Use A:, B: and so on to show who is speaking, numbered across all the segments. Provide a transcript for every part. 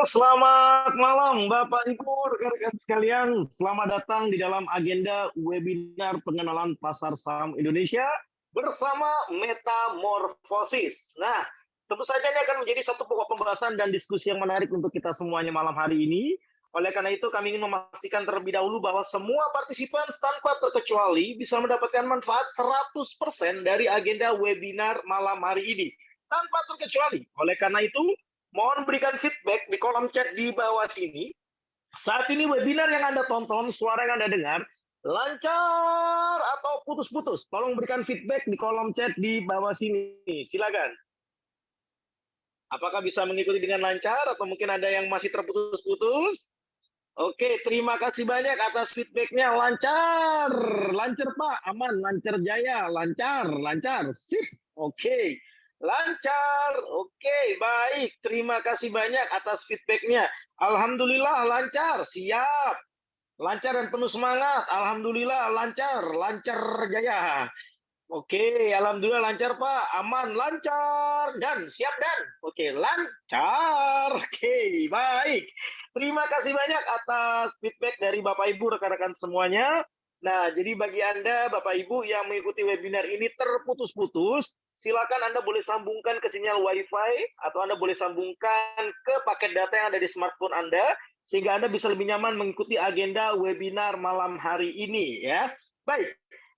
A: Selamat malam Bapak Ibu, rekan-rekan sekalian. Selamat datang di dalam agenda webinar pengenalan pasar saham Indonesia bersama Metamorfosis. Nah, tentu saja ini akan menjadi satu pokok pembahasan dan diskusi yang menarik untuk kita semuanya malam hari ini. Oleh karena itu, kami ingin memastikan terlebih dahulu bahwa semua partisipan tanpa terkecuali bisa mendapatkan manfaat 100% dari agenda webinar malam hari ini. Tanpa terkecuali. Oleh karena itu, mohon berikan feedback di kolom chat di bawah sini. Saat ini webinar yang Anda tonton, suara yang Anda dengar, lancar atau putus-putus? Tolong berikan feedback di kolom chat di bawah sini. Silakan. Apakah bisa mengikuti dengan lancar atau mungkin ada yang masih terputus-putus? Oke, terima kasih banyak atas feedbacknya. Lancar, lancar Pak, aman, lancar jaya, lancar, lancar, sip. Oke, lancar. Oke, baik. Terima kasih banyak atas feedbacknya. Alhamdulillah lancar, siap. Lancar dan penuh semangat. Alhamdulillah lancar, lancar jaya. Oke, alhamdulillah lancar Pak, aman, lancar, dan siap dan. Oke, lancar. Oke, baik. Terima kasih banyak atas feedback dari Bapak Ibu rekan-rekan semuanya. Nah, jadi bagi Anda Bapak Ibu yang mengikuti webinar ini terputus-putus, silakan Anda boleh sambungkan ke sinyal WiFi atau Anda boleh sambungkan ke paket data yang ada di smartphone Anda sehingga Anda bisa lebih nyaman mengikuti agenda webinar malam hari ini ya. Baik.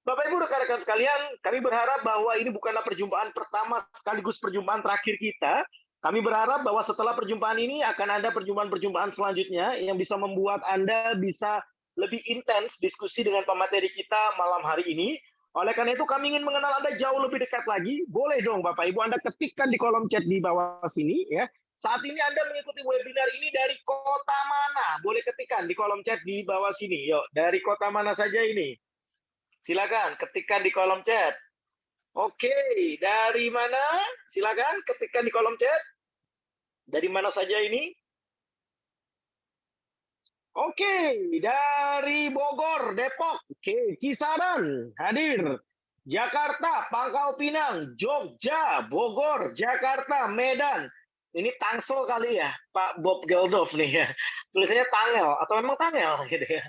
A: Bapak Ibu rekan-rekan sekalian, kami berharap bahwa ini bukanlah perjumpaan pertama sekaligus perjumpaan terakhir kita. Kami berharap bahwa setelah perjumpaan ini akan ada perjumpaan-perjumpaan selanjutnya yang bisa membuat Anda bisa lebih intens diskusi dengan pemateri kita malam hari ini. Oleh karena itu kami ingin mengenal Anda jauh lebih dekat lagi. Boleh dong Bapak Ibu Anda ketikkan di kolom chat di bawah sini ya. Saat ini Anda mengikuti webinar ini dari kota mana? Boleh ketikkan di kolom chat di bawah sini. Yuk, dari kota mana saja ini? Silakan ketikkan di kolom chat. Oke, dari mana? Silakan ketikkan di kolom chat. Dari mana saja ini? Oke, dari Bogor, Depok, oke, Kisaran, hadir. Jakarta, Pangkal Pinang, Jogja, Bogor, Jakarta, Medan. Ini Tangsel kali ya, Pak Bob Geldof nih ya. Tulisannya Tangel, atau memang Tangel gitu ya.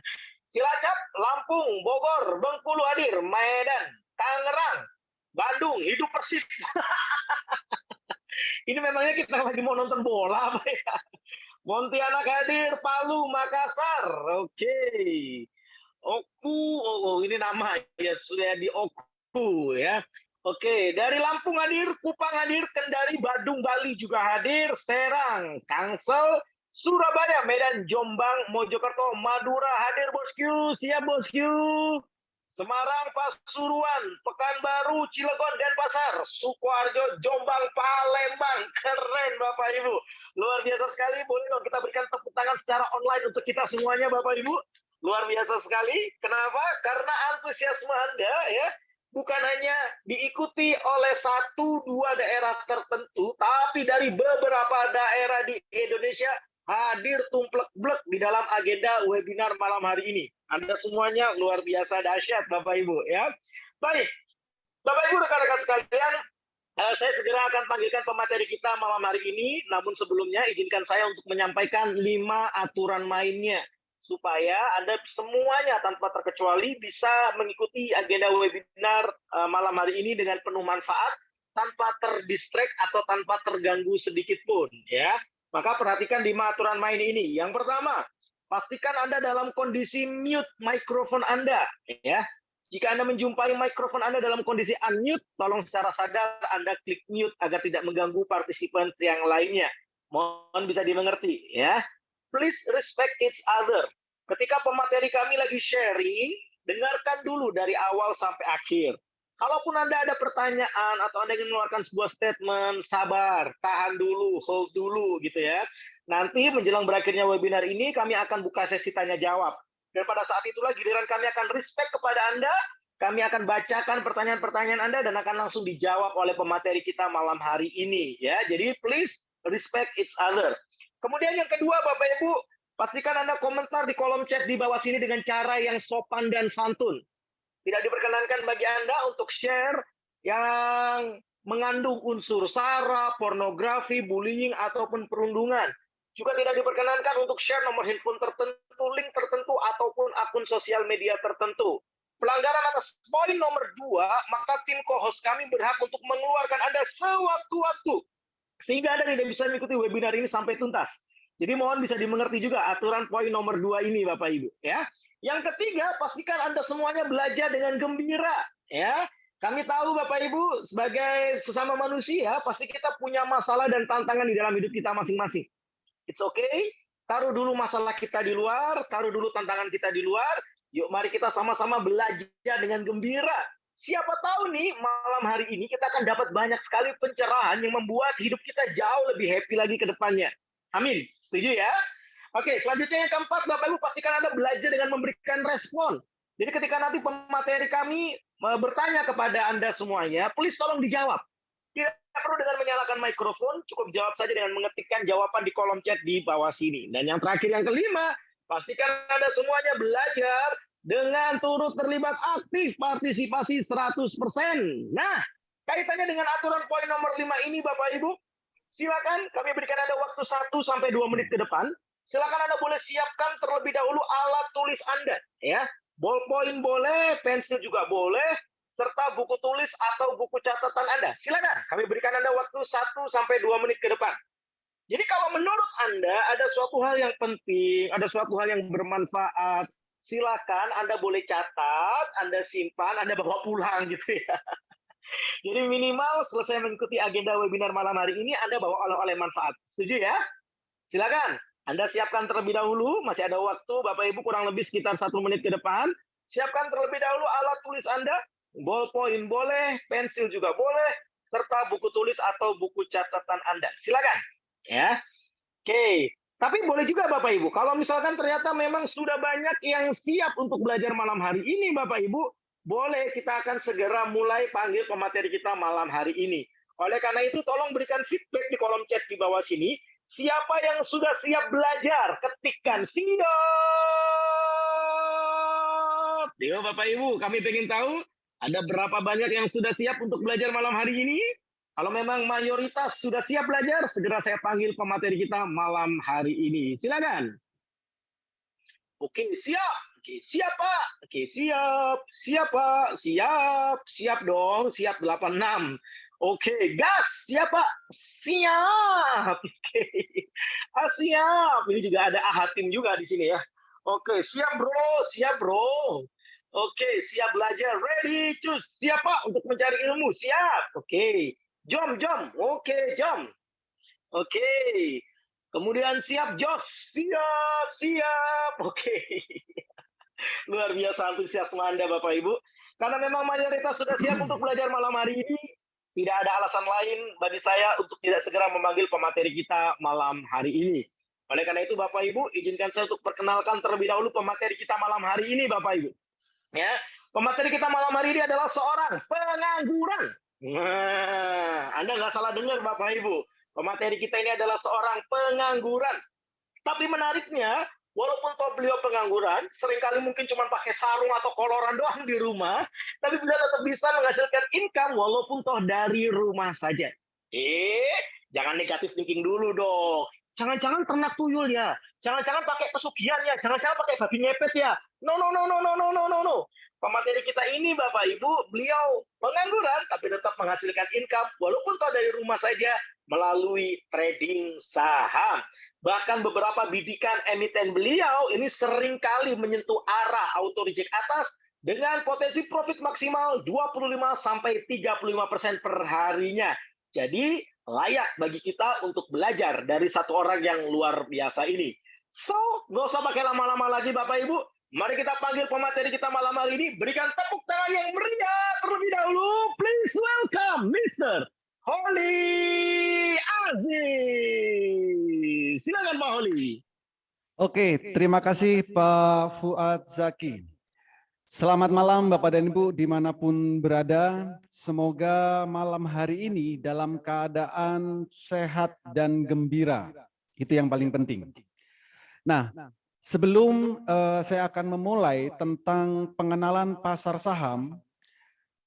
A: Cilacap, Lampung, Bogor, Bengkulu hadir, Medan, Tangerang, Bandung, hidup Persib. Ini memangnya kita lagi mau nonton bola apa ya? Pontianak hadir, Palu, Makassar. Oke. Oku, ini nama ya sudah di Oku ya. Oke, dari Lampung hadir, Kupang hadir, Kendari, Badung, Bali juga hadir, Serang, Tangsel, Surabaya, Medan, Jombang, Mojokerto, Madura hadir bosku, siap bosku. Semarang, Pasuruan, Pekanbaru, Cilegon, Denpasar, Sukoharjo, Jombang, Palembang. Keren Bapak Ibu. Luar biasa sekali. Boleh dong kita berikan tepuk tangan secara online untuk kita semuanya Bapak Ibu. Luar biasa sekali. Kenapa? Karena antusiasme Anda ya bukan hanya diikuti oleh 1-2 daerah tertentu, tapi dari beberapa daerah di Indonesia hadir tumplek-blek di dalam agenda webinar malam hari ini. Anda semuanya luar biasa dahsyat Bapak Ibu ya. Baik, Bapak Ibu rekan-rekan sekalian, saya segera akan panggilkan pemateri kita malam hari ini. Namun sebelumnya izinkan saya untuk menyampaikan 5 aturan mainnya supaya Anda semuanya tanpa terkecuali bisa mengikuti agenda webinar malam hari ini dengan penuh manfaat tanpa terdistract atau tanpa terganggu sedikit pun ya. Maka perhatikan 5 aturan main ini. Yang pertama, pastikan Anda dalam kondisi mute mikrofon Anda ya. Jika Anda menjumpai mikrofon Anda dalam kondisi unmute, tolong secara sadar Anda klik mute agar tidak mengganggu partisipan yang lainnya. Mohon bisa dimengerti ya. Please respect each other. Ketika pemateri kami lagi sharing, dengarkan dulu dari awal sampai akhir. Kalaupun Anda ada pertanyaan atau Anda ingin mengeluarkan sebuah statement, sabar, tahan dulu, hold dulu gitu ya. Nanti menjelang berakhirnya webinar ini kami akan buka sesi tanya jawab. Dan pada saat itulah giliran kami akan respect kepada Anda, kami akan bacakan pertanyaan-pertanyaan Anda dan akan langsung dijawab oleh pemateri kita malam hari ini ya. Jadi please respect each other. Kemudian yang kedua Bapak Ibu, pastikan Anda komentar di kolom chat di bawah sini dengan cara yang sopan dan santun. Tidak diperkenankan bagi Anda untuk share yang mengandung unsur sara, pornografi, bullying, ataupun perundungan. Juga tidak diperkenankan untuk share nomor handphone tertentu, link tertentu, ataupun akun sosial media tertentu. Pelanggaran atas poin nomor 2, maka tim co-host kami berhak untuk mengeluarkan Anda sewaktu-waktu, sehingga Anda tidak bisa mengikuti webinar ini sampai tuntas. Jadi mohon bisa dimengerti juga aturan poin nomor 2 ini, Bapak Ibu. Ya. Yang ketiga, pastikan Anda semuanya belajar dengan gembira. Ya. Kami tahu Bapak Ibu, sebagai sesama manusia, pasti kita punya masalah dan tantangan di dalam hidup kita masing-masing. It's okay. Taruh dulu masalah kita di luar, taruh dulu tantangan kita di luar. Yuk mari kita sama-sama belajar dengan gembira. Siapa tahu nih malam hari ini kita akan dapat banyak sekali pencerahan yang membuat hidup kita jauh lebih happy lagi ke depannya. Amin. Setuju ya? Oke, selanjutnya yang keempat, Bapak Ibu pastikan Anda belajar dengan memberikan respon. Jadi ketika nanti pemateri kami bertanya kepada Anda semuanya, please tolong dijawab. Tidak perlu dengan menyalakan mikrofon, cukup jawab saja dengan mengetikkan jawaban di kolom chat di bawah sini. Dan yang terakhir, yang kelima, pastikan Anda semuanya belajar dengan turut terlibat aktif partisipasi 100%. Nah, kaitannya dengan aturan poin nomor 5 ini, Bapak Ibu, silakan kami berikan Anda waktu 1-2 menit ke depan. Silakan Anda boleh siapkan terlebih dahulu alat tulis Anda. Ya, ballpoint boleh, pensil juga boleh, serta buku tulis atau buku catatan Anda. Silakan, kami berikan Anda waktu 1-2 menit ke depan. Jadi kalau menurut Anda ada suatu hal yang penting, ada suatu hal yang bermanfaat, silakan Anda boleh catat, Anda simpan, Anda bawa pulang gitu ya. Jadi minimal selesai mengikuti agenda webinar malam hari ini, Anda bawa oleh-oleh manfaat. Setuju ya? Silakan, Anda siapkan terlebih dahulu, masih ada waktu, Bapak Ibu kurang lebih sekitar 1 menit ke depan. Siapkan terlebih dahulu alat tulis Anda, ballpoint boleh, pensil juga boleh, serta buku tulis atau buku catatan Anda. Silakan. Ya. Oke. Tapi boleh juga Bapak Ibu, kalau misalkan ternyata memang sudah banyak yang siap untuk belajar malam hari ini Bapak Ibu, boleh kita akan segera mulai panggil pemateri kita malam hari ini. Oleh karena itu tolong berikan feedback di kolom chat di bawah sini. Siapa yang sudah siap belajar, ketikkan siap. Yo Bapak Ibu, kami ingin tahu ada berapa banyak yang sudah siap untuk belajar malam hari ini? Kalau memang mayoritas sudah siap belajar, segera saya panggil pemateri kita malam hari ini. Silakan. Oke, siap. Oke, siap Pak. Oke, siap. Siap Pak. Siap. Siap dong. Siap 86. Oke, gas. Siap Pak. Siap. Oke. Siap. Ini juga ada Ahatim juga di sini ya. Oke, siap bro. Siap bro. Oke, siap belajar. Ready, choose. Siap Pak untuk mencari ilmu. Siap. Oke. Jom. Oke, jom. Oke. Kemudian siap, Jos. Siap. Oke. Luar biasa antusiasme Anda, Bapak Ibu. Karena memang mayoritas sudah siap untuk belajar malam hari ini, tidak ada alasan lain bagi saya untuk tidak segera memanggil pemateri kita malam hari ini. Oleh karena itu, Bapak Ibu, izinkan saya untuk perkenalkan terlebih dahulu pemateri kita malam hari ini, Bapak Ibu. Ya, pemateri kita malam hari ini adalah seorang pengangguran. Nah, Anda nggak salah dengar, Bapak Ibu. Pemateri kita ini adalah seorang pengangguran. Tapi menariknya, walaupun toh beliau pengangguran, seringkali mungkin cuma pakai sarung atau koloran doang di rumah, tapi beliau tetap bisa menghasilkan income walaupun toh dari rumah saja. Jangan negatif thinking dulu dong. Jangan-jangan ternak tuyul ya. Jangan-jangan pakai pesugihan ya. Jangan-jangan pakai babi ngepet ya. No. Pemateri kita ini Bapak Ibu, beliau pengangguran tapi tetap menghasilkan income walaupun toh dari rumah saja melalui trading saham. Bahkan beberapa bidikan emiten beliau ini seringkali menyentuh arah auto reject atas dengan potensi profit maksimal 25-35% per harinya. Jadi layak bagi kita untuk belajar dari satu orang yang luar biasa ini. So, nggak usah pakai lama-lama lagi Bapak Ibu. Mari kita panggil pemateri kita malam hari ini. Berikan tepuk tangan yang meriah terlebih dahulu. Please welcome Mr. Holly Aziz. Silakan Pak Holly.
B: Oke, terima kasih Pak Fuad Zaki. Selamat malam Bapak dan Ibu dimanapun berada. Semoga malam hari ini dalam keadaan sehat dan gembira. Itu yang paling penting. Nah, sebelum saya akan memulai tentang pengenalan pasar saham,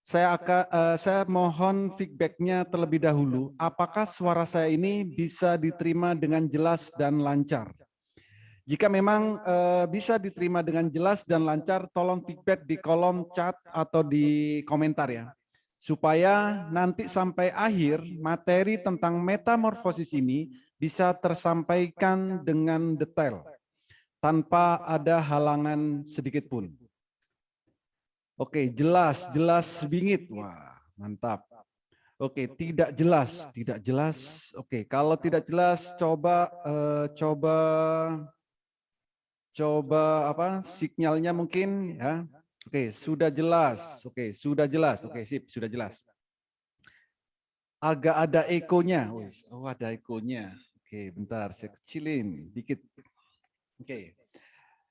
B: Saya mohon feedbacknya terlebih dahulu. Apakah suara saya ini bisa diterima dengan jelas dan lancar? Jika memang bisa diterima dengan jelas dan lancar, tolong feedback di kolom chat atau di komentar ya. Supaya nanti sampai akhir materi tentang metamorfosis ini bisa tersampaikan dengan detail tanpa ada halangan sedikit pun. Oke, jelas, jelas bingit. Wah, mantap. Oke, tidak jelas, tidak jelas. Oke, kalau tidak jelas, coba apa? Sinyalnya mungkin ya. Oke, sudah jelas. Oke, sudah jelas. Oke, sip, sudah jelas. Agak ada ekonya. Oh, ada ekonya. Oke, bentar, saya kecilin dikit. Oke.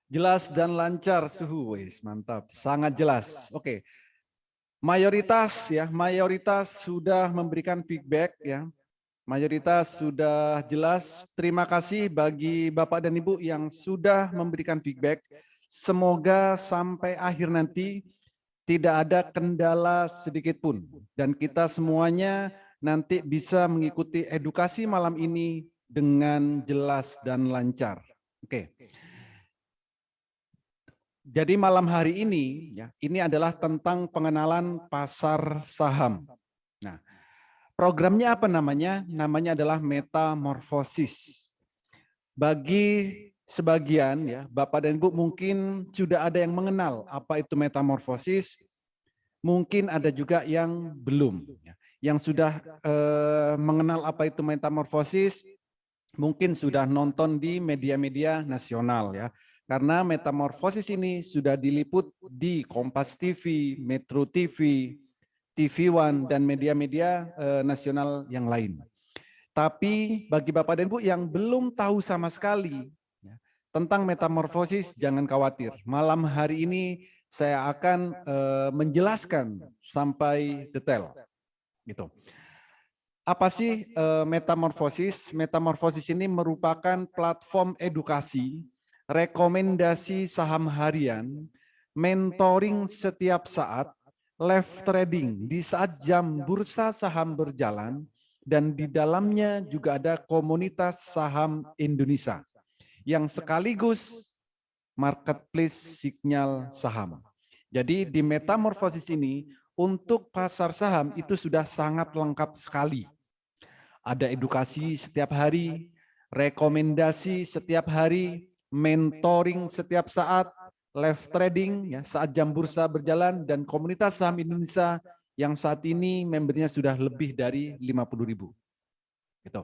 B: Jelas dan lancar suhu, wis mantap, sangat jelas. Oke. Mayoritas sudah memberikan feedback ya. Mayoritas sudah jelas. Terima kasih bagi Bapak dan Ibu yang sudah memberikan feedback. Semoga sampai akhir nanti tidak ada kendala sedikit pun dan kita semuanya nanti bisa mengikuti edukasi malam ini dengan jelas dan lancar. Oke. Jadi malam hari ini ya, ini adalah tentang pengenalan pasar saham. Nah, programnya apa namanya? Namanya adalah metamorfosis. Bagi sebagian ya, Bapak dan Ibu mungkin sudah ada yang mengenal apa itu metamorfosis, mungkin ada juga yang belum. Yang sudah mengenal apa itu metamorfosis, mungkin sudah nonton di media-media nasional ya. Karena metamorfosis ini sudah diliput di Kompas TV, Metro TV, TV One, dan media-media nasional yang lain. Tapi bagi Bapak dan Ibu yang belum tahu sama sekali ya, tentang metamorfosis, jangan khawatir. Malam hari ini saya akan menjelaskan sampai detail. Gitu. Apa sih metamorfosis? Metamorfosis ini merupakan platform edukasi, rekomendasi saham harian, mentoring setiap saat, live trading di saat jam bursa saham berjalan, dan di dalamnya juga ada komunitas saham Indonesia yang sekaligus marketplace sinyal saham. Jadi di metamorfosis ini untuk pasar saham itu sudah sangat lengkap sekali. Ada edukasi setiap hari, rekomendasi setiap hari, mentoring setiap saat, live trading ya saat jam bursa berjalan, dan komunitas saham Indonesia yang saat ini membernya sudah lebih dari 50.000. Gitu.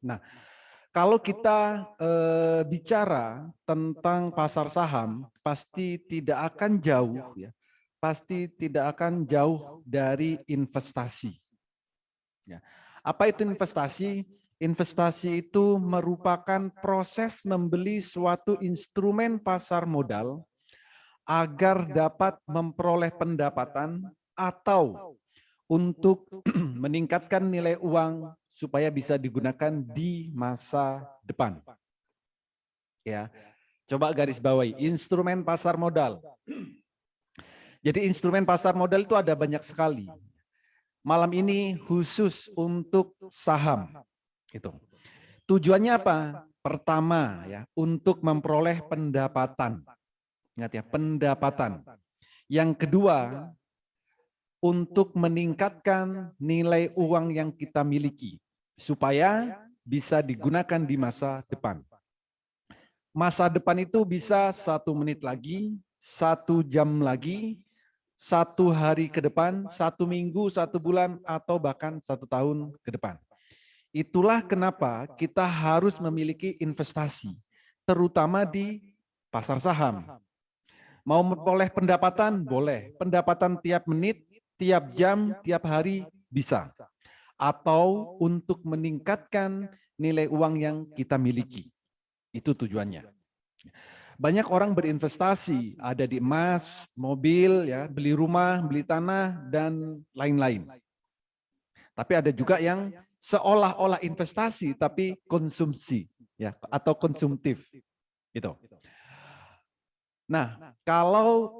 B: Nah, kalau kita bicara tentang pasar saham, pasti tidak akan jauh ya, pasti tidak akan jauh dari investasi. Ya. Apa itu investasi? Investasi itu merupakan proses membeli suatu instrumen pasar modal agar dapat memperoleh pendapatan atau untuk meningkatkan nilai uang supaya bisa digunakan di masa depan. Ya, coba garis bawahi instrumen pasar modal. Jadi instrumen pasar modal itu ada banyak sekali. Malam ini khusus untuk saham. Itu. Tujuannya apa? Pertama ya, untuk memperoleh pendapatan. Ingat ya, pendapatan. Yang kedua, untuk meningkatkan nilai uang yang kita miliki supaya bisa digunakan di masa depan. Masa depan itu bisa 1 menit lagi, 1 jam lagi, 1 hari ke depan, 1 minggu, 1 bulan, atau bahkan 1 tahun ke depan. Itulah kenapa kita harus memiliki investasi, terutama di pasar saham. Mau memperoleh pendapatan? Boleh. Pendapatan tiap menit, tiap jam, tiap hari bisa. Atau untuk meningkatkan nilai uang yang kita miliki. Itu tujuannya. Banyak orang berinvestasi, ada di emas, mobil, ya, beli rumah, beli tanah, dan lain-lain. Tapi ada juga yang seolah-olah investasi tapi konsumsi, ya, atau konsumtif. Gitu. Nah, kalau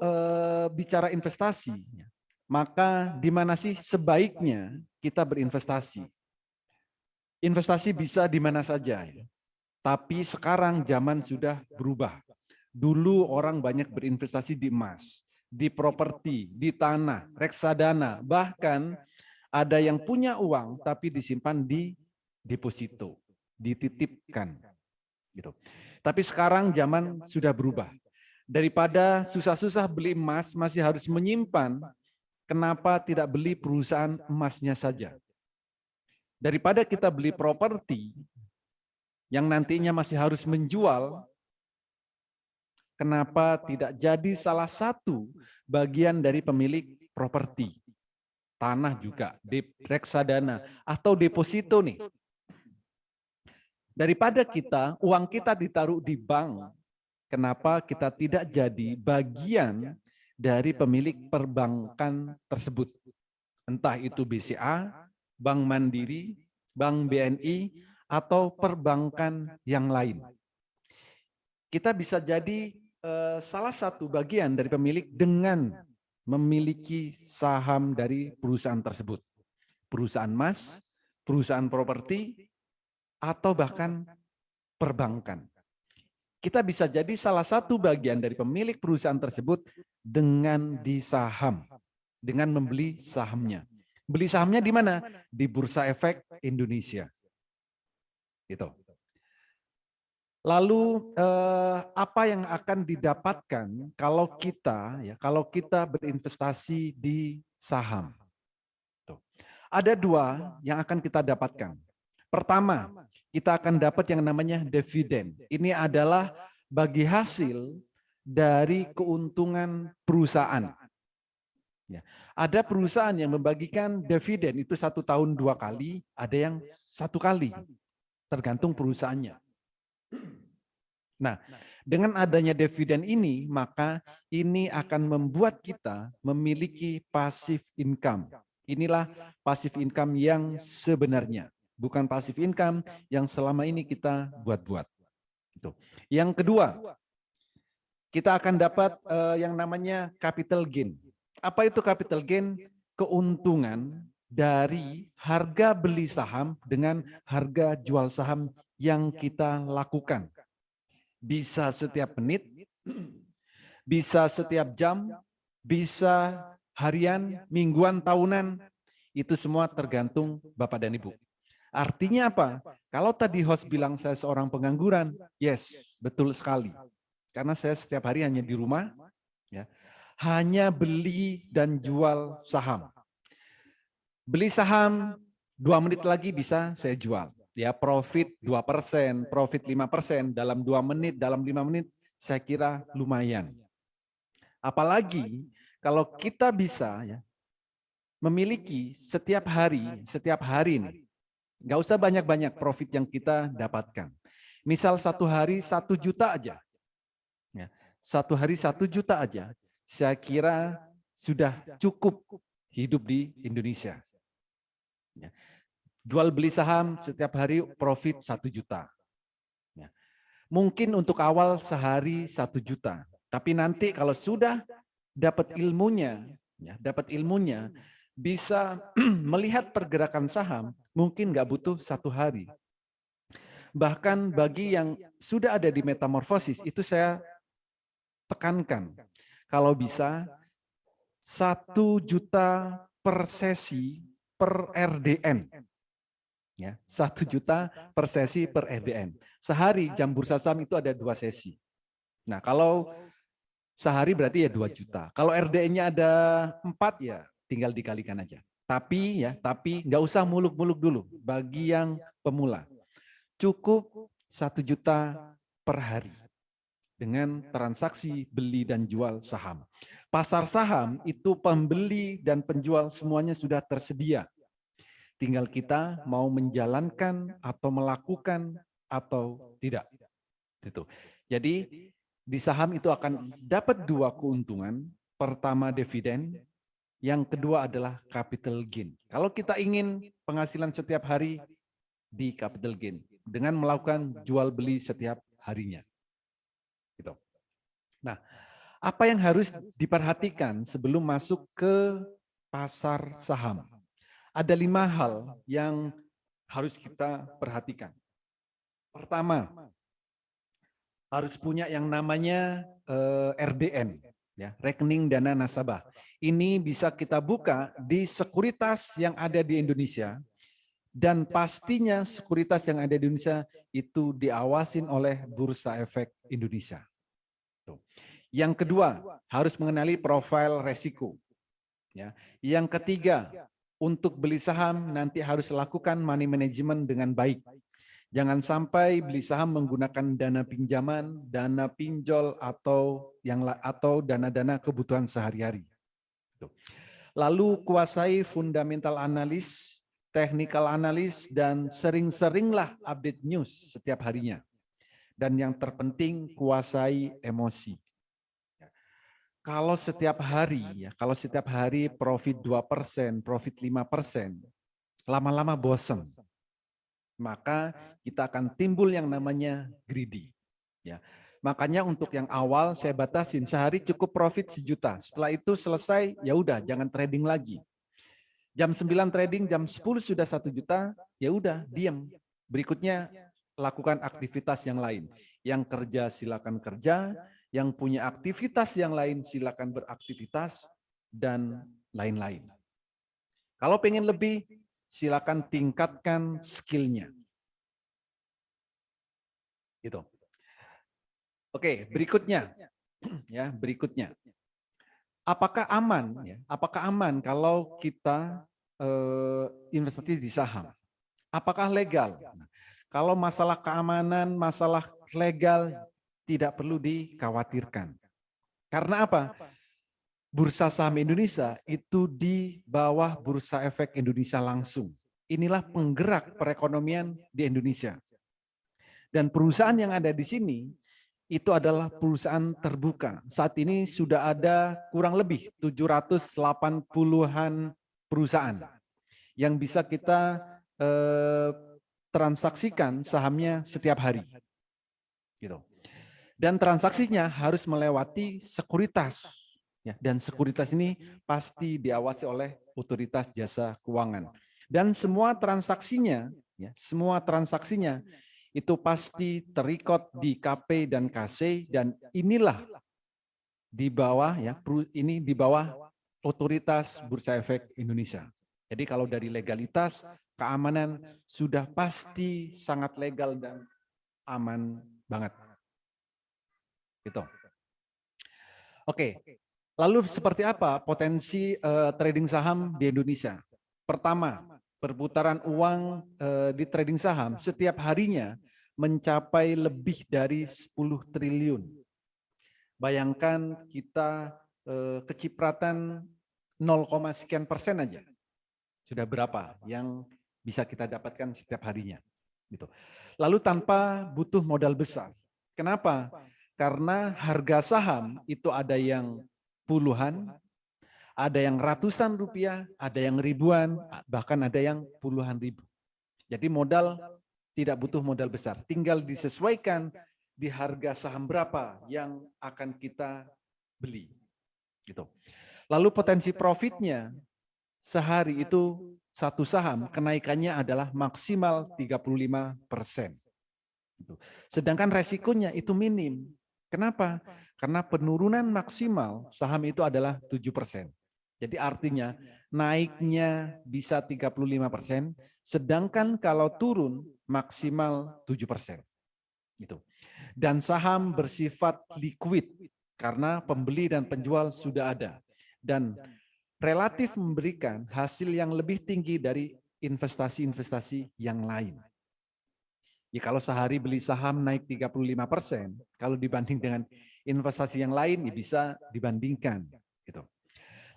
B: bicara investasi, Maka di mana sih sebaiknya kita berinvestasi? Investasi bisa di mana saja, ya. Tapi sekarang zaman sudah berubah. Dulu orang banyak berinvestasi di emas, di properti, di tanah, reksadana, bahkan ada yang punya uang tapi disimpan di deposito, dititipkan gitu. Tapi sekarang zaman sudah berubah. Daripada susah-susah beli emas masih harus menyimpan, kenapa tidak beli perusahaan emasnya saja? Daripada kita beli properti yang nantinya masih harus menjual, kenapa tidak jadi salah satu bagian dari pemilik properti? Tanah juga, reksadana, atau deposito nih. Daripada uang kita ditaruh di bank, kenapa kita tidak jadi bagian dari pemilik perbankan tersebut? Entah itu BCA, Bank Mandiri, Bank BNI, atau perbankan yang lain. Kita bisa jadi salah satu bagian dari pemilik dengan memiliki saham dari perusahaan tersebut. Perusahaan emas, perusahaan properti, atau bahkan perbankan. Kita bisa jadi salah satu bagian dari pemilik perusahaan tersebut dengan di saham, dengan membeli sahamnya. Beli sahamnya di mana? Di Bursa Efek Indonesia. Gitu. Lalu apa yang akan didapatkan kalau kita berinvestasi di saham? Tuh. Ada dua yang akan kita dapatkan. Pertama, kita akan dapat yang namanya dividen. Ini adalah bagi hasil dari keuntungan perusahaan. Ya. Ada perusahaan yang membagikan dividen itu 1 tahun 2 kali, ada yang 1 kali, tergantung perusahaannya. Nah, dengan adanya dividen ini, maka ini akan membuat kita memiliki passive income. Inilah passive income yang sebenarnya, bukan passive income yang selama ini kita buat-buat. Yang kedua, kita akan dapat yang namanya capital gain. Apa itu capital gain? Keuntungan dari harga beli saham dengan harga jual saham yang kita lakukan. Bisa setiap menit, bisa setiap jam, bisa harian, mingguan, tahunan. Itu semua tergantung Bapak dan Ibu. Artinya apa? Kalau tadi host bilang saya seorang pengangguran, yes, betul sekali. Karena saya setiap hari hanya di rumah, ya, hanya beli dan jual saham. Beli saham 2 menit lagi bisa saya jual. Ya, profit 2%, profit 5% dalam 2 menit, dalam 5 menit, saya kira lumayan. Apalagi kalau kita bisa ya, memiliki setiap hari nih, nggak usah banyak-banyak profit yang kita dapatkan. Misal 1 hari 1 juta aja. Ya, 1 hari 1 juta aja, saya kira sudah cukup hidup di Indonesia. Ya. Jual beli saham setiap hari profit 1 juta. Ya. Mungkin untuk awal sehari 1 juta. Tapi nanti kalau sudah dapat ilmunya, bisa melihat pergerakan saham, mungkin nggak butuh 1 hari. Bahkan bagi yang sudah ada di metamorfosis, itu saya tekankan. Kalau bisa 1 juta per sesi per RDN. Ya, 1 juta per sesi per RDN. Sehari jam bursa saham itu ada 2 sesi. Nah, kalau sehari berarti ya 2 juta. Kalau RDN-nya ada 4 ya tinggal dikalikan aja. Tapi nggak usah muluk-muluk dulu bagi yang pemula. Cukup 1 juta per hari dengan transaksi beli dan jual saham. Pasar saham itu pembeli dan penjual semuanya sudah tersedia. Tinggal kita mau menjalankan atau melakukan atau tidak. Gitu. Jadi di saham itu akan dapat 2 keuntungan. Pertama dividen, yang kedua adalah capital gain. Kalau kita ingin penghasilan setiap hari di capital gain dengan melakukan jual beli setiap harinya. Gitu. Nah, apa yang harus diperhatikan sebelum masuk ke pasar saham. Ada 5 hal yang harus kita perhatikan. Pertama, harus punya yang namanya RDN, ya, rekening dana nasabah. Ini bisa kita buka di sekuritas yang ada di Indonesia, dan pastinya sekuritas yang ada di Indonesia itu diawasin oleh Bursa Efek Indonesia. Yang kedua, harus mengenali profil resiko. Ya. Yang ketiga, untuk beli saham nanti harus lakukan money management dengan baik. Jangan sampai beli saham menggunakan dana pinjaman, dana pinjol atau dana-dana kebutuhan sehari-hari. Lalu kuasai fundamental analis, technical analis, dan sering-seringlah update news setiap harinya. Dan yang terpenting kuasai emosi. Kalau setiap hari profit 2%, profit 5%, lama-lama bosen. Maka kita akan timbul yang namanya greedy. Ya. Makanya untuk yang awal saya batasin sehari cukup profit 1 juta. Setelah itu selesai, ya udah jangan trading lagi. Jam 9 trading, jam 10 sudah 1 juta, ya udah diam. Berikutnya lakukan aktivitas yang lain. Yang kerja silakan kerja, yang punya aktivitas yang lain silakan beraktivitas, dan lain-lain. Kalau pengen lebih, silakan tingkatkan skillnya. Gitu. Oke, berikutnya. Ya, berikutnya. Apakah aman? Ya, apakah aman kalau kita investasi di saham? Apakah legal? Kalau masalah keamanan, masalah legal tidak perlu dikhawatirkan. Karena apa? Bursa Saham Indonesia itu di bawah Bursa Efek Indonesia langsung. Inilah penggerak perekonomian di Indonesia. Dan perusahaan yang ada di sini itu adalah perusahaan terbuka. Saat ini sudah ada kurang lebih 780-an perusahaan yang bisa kita transaksikan sahamnya setiap hari. Gitu. Dan transaksinya harus melewati sekuritas. Ya, dan sekuritas ini pasti diawasi oleh otoritas jasa keuangan. Dan semua transaksinya itu pasti terikot di KP dan KC, dan inilah di bawah otoritas Bursa Efek Indonesia. Jadi kalau dari legalitas, keamanan sudah pasti sangat legal dan aman banget. Gitu. Oke. Lalu seperti apa potensi trading saham di Indonesia? Pertama, perputaran uang di trading saham setiap harinya mencapai lebih dari 10 triliun. Bayangkan kita kecipratan 0, sekian persen aja. Sudah berapa yang bisa kita dapatkan setiap harinya. Gitu. Lalu tanpa butuh modal besar. Kenapa? Karena harga saham itu ada yang puluhan, ada yang ratusan rupiah, ada yang ribuan, bahkan ada yang puluhan ribu. Jadi modal tidak butuh modal besar, tinggal disesuaikan di harga saham berapa yang akan kita beli. Gitu. Lalu potensi profitnya sehari itu satu saham kenaikannya adalah maksimal 35%. Gitu. Sedangkan resikonya itu minim. Kenapa? Karena penurunan maksimal saham itu adalah 7%. Jadi artinya naiknya bisa 35%, sedangkan kalau turun maksimal 7%. Gitu. Dan saham bersifat liquid karena pembeli dan penjual sudah ada. Dan relatif memberikan hasil yang lebih tinggi dari investasi-investasi yang lain. Ya, kalau sehari beli saham naik 35%, kalau dibanding dengan investasi yang lain ya bisa dibandingkan. Gitu.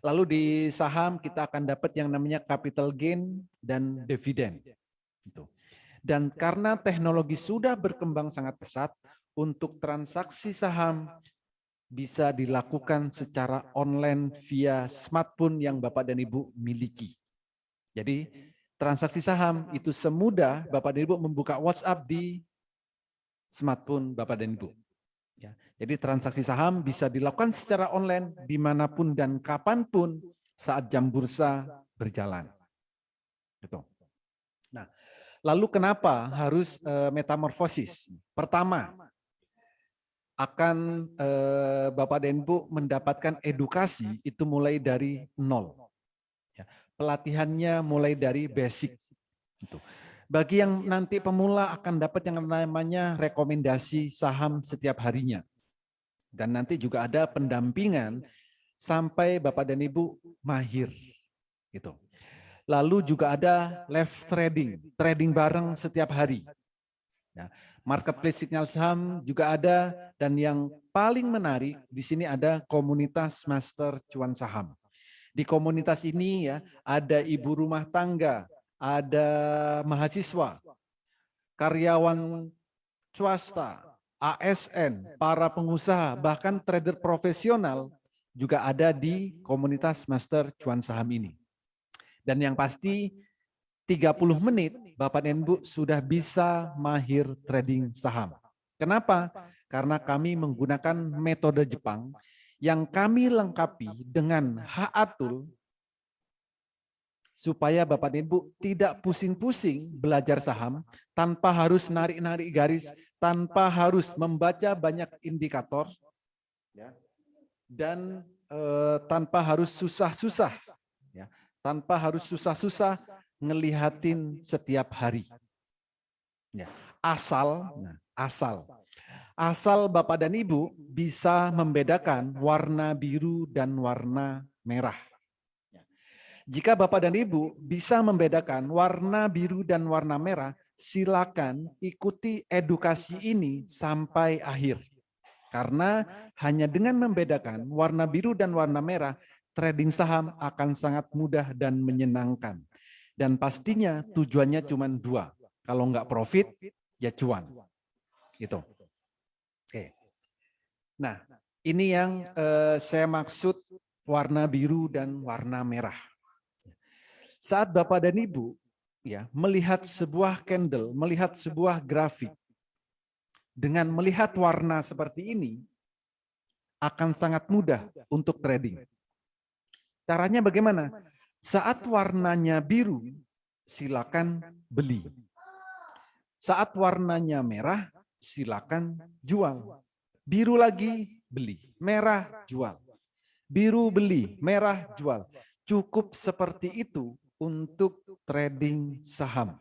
B: Lalu di saham kita akan dapat yang namanya capital gain dan dividen. Gitu. Dan karena teknologi sudah berkembang sangat pesat, untuk transaksi saham bisa dilakukan secara online via smartphone yang Bapak dan Ibu miliki. Jadi transaksi saham itu semudah Bapak dan Ibu membuka WhatsApp di smartphone Bapak dan Ibu. Ya, jadi transaksi saham bisa dilakukan secara online dimanapun dan kapanpun saat jam bursa berjalan. Gitu. Nah, lalu kenapa harus metamorfosis? Pertama, akan Bapak dan Ibu mendapatkan edukasi itu mulai dari nol. Ya, pelatihannya mulai dari basic. Gitu. Bagi yang nanti pemula akan dapat yang namanya rekomendasi saham setiap harinya. Dan nanti juga ada pendampingan sampai Bapak dan Ibu mahir. Gitu. Lalu juga ada live trading, trading bareng setiap hari. Nah, marketplace sinyal saham juga ada, dan yang paling menarik di sini ada komunitas master cuan saham. Di komunitas ini ya ada ibu rumah tangga, ada mahasiswa, karyawan swasta, ASN, para pengusaha, bahkan trader profesional juga ada di komunitas master cuan saham ini. Dan yang pasti 30 menit Bapak dan Ibu sudah bisa mahir trading saham. Kenapa? Karena kami menggunakan metode Jepang yang kami lengkapi dengan Haatul supaya Bapak dan Ibu tidak pusing-pusing belajar saham tanpa harus narik-narik garis, tanpa harus membaca banyak indikator, dan tanpa harus susah-susah, tanpa harus susah-susah ngelihatin setiap hari. Ya, asal Bapak dan Ibu bisa membedakan warna biru dan warna merah. Jika Bapak dan Ibu bisa membedakan warna biru dan warna merah, silakan ikuti edukasi ini sampai akhir. Karena hanya dengan membedakan warna biru dan warna merah, trading saham akan sangat mudah dan menyenangkan. Dan pastinya tujuannya cuma dua. Kalau nggak profit, ya cuan. Gitu. Oke. Nah, ini yang saya maksud warna biru dan warna merah. Saat Bapak dan Ibu ya melihat sebuah candle, melihat sebuah grafik, dengan melihat warna seperti ini, akan sangat mudah untuk trading. Caranya bagaimana? Saat warnanya biru, silakan beli. Saat warnanya merah, silakan jual. Biru lagi, beli. Merah, jual. Biru, beli. Merah, jual. Cukup seperti itu untuk trading saham.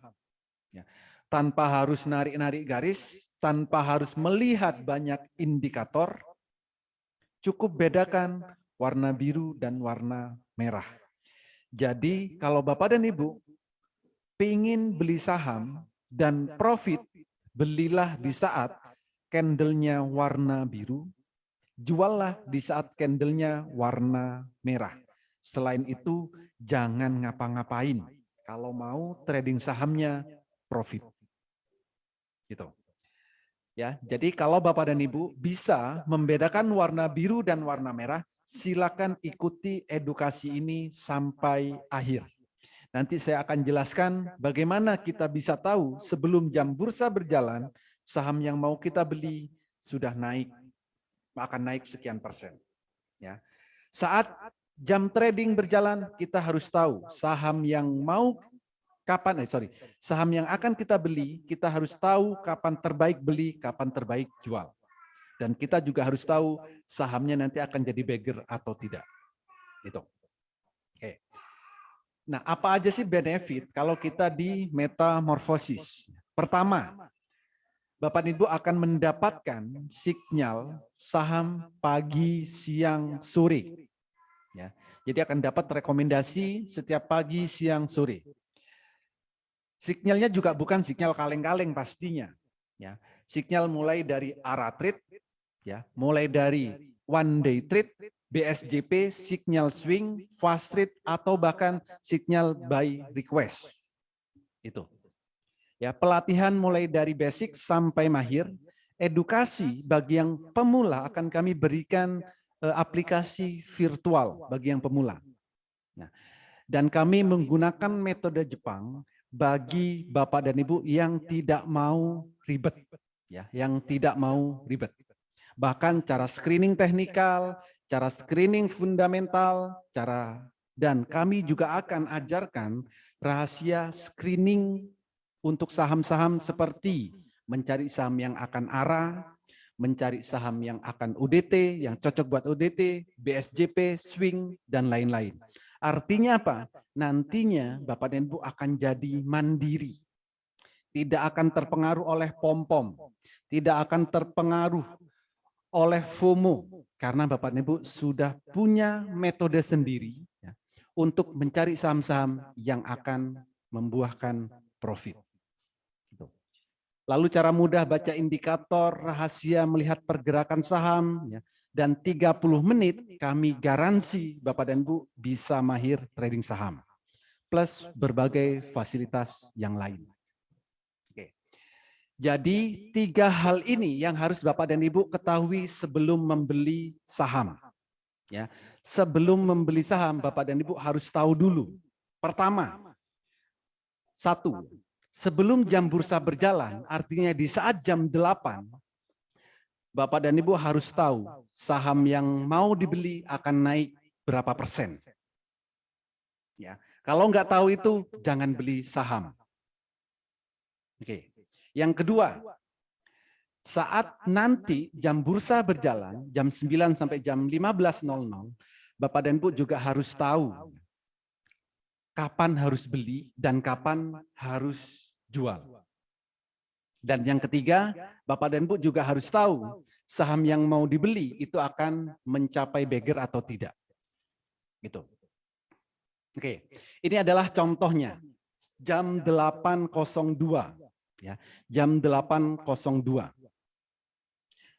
B: Ya. Tanpa harus narik-narik garis, tanpa harus melihat banyak indikator, cukup bedakan warna biru dan warna merah. Jadi kalau Bapak dan Ibu ingin beli saham dan profit, belilah di saat candlenya warna biru, juallah di saat candlenya warna merah. Selain itu, jangan ngapa-ngapain kalau mau trading sahamnya profit. Gitu. Ya, jadi kalau Bapak dan Ibu bisa membedakan warna biru dan warna merah, silakan ikuti edukasi ini sampai akhir. Nanti saya akan jelaskan bagaimana kita bisa tahu sebelum jam bursa berjalan, saham yang mau kita beli sudah naik, akan naik sekian persen. Ya. Saat jam trading berjalan, kita harus tahu saham yang mau saham yang akan kita beli, kita harus tahu kapan terbaik beli, kapan terbaik jual. Dan kita juga harus tahu sahamnya nanti akan jadi bagger atau tidak. Itu. Oke. Nah, apa aja sih benefit kalau kita di metamorfosis? Pertama, Bapak Ibu akan mendapatkan sinyal saham pagi, siang, sore. Ya, jadi akan dapat rekomendasi setiap pagi, siang, sore. Sinyalnya juga bukan sinyal kaleng-kaleng pastinya. Ya, sinyal mulai dari ARA trade, ya, mulai dari one day trade, BSJP, signal swing, fast trade, atau bahkan signal buy request. Itu. Ya, pelatihan mulai dari basic sampai mahir. Edukasi bagi yang pemula akan kami berikan aplikasi virtual bagi yang pemula. Nah, dan kami menggunakan metode Jepang bagi Bapak dan Ibu yang tidak mau ribet, ya, yang tidak mau ribet. Bahkan cara screening teknikal, cara screening fundamental, cara Dan kami juga akan ajarkan rahasia screening untuk saham-saham seperti mencari saham yang akan arah, mencari saham yang akan UDT, yang cocok buat UDT, BSJP, swing, dan lain-lain. Artinya apa? Nantinya Bapak dan Ibu akan jadi mandiri. Tidak akan terpengaruh oleh pom-pom. Tidak akan terpengaruh oleh FOMO. Karena Bapak dan Ibu sudah punya metode sendiri ya, untuk mencari saham-saham yang akan membuahkan profit. Lalu cara mudah baca indikator, rahasia melihat pergerakan saham, ya, dan 30 menit kami garansi Bapak dan Ibu bisa mahir trading saham. Plus berbagai fasilitas yang lain. Oke. Jadi 3 hal ini yang harus Bapak dan Ibu ketahui sebelum membeli saham. Ya, sebelum membeli saham, Bapak dan Ibu harus tahu dulu. Pertama, 1, sebelum jam bursa berjalan, artinya di saat jam 8, Bapak dan Ibu harus tahu saham yang mau dibeli akan naik berapa persen. Ya, kalau nggak tahu itu, jangan beli saham. Oke. Yang kedua, saat nanti jam bursa berjalan, jam 9 sampai jam 15.00, Bapak dan Ibu juga harus tahu kapan harus beli dan kapan harus jual. Dan yang ketiga, Bapak dan Ibu juga harus tahu saham yang mau dibeli itu akan mencapai beggar atau tidak. Gitu. Oke, ini adalah contohnya. Jam 8.02. Ya, jam 8.02.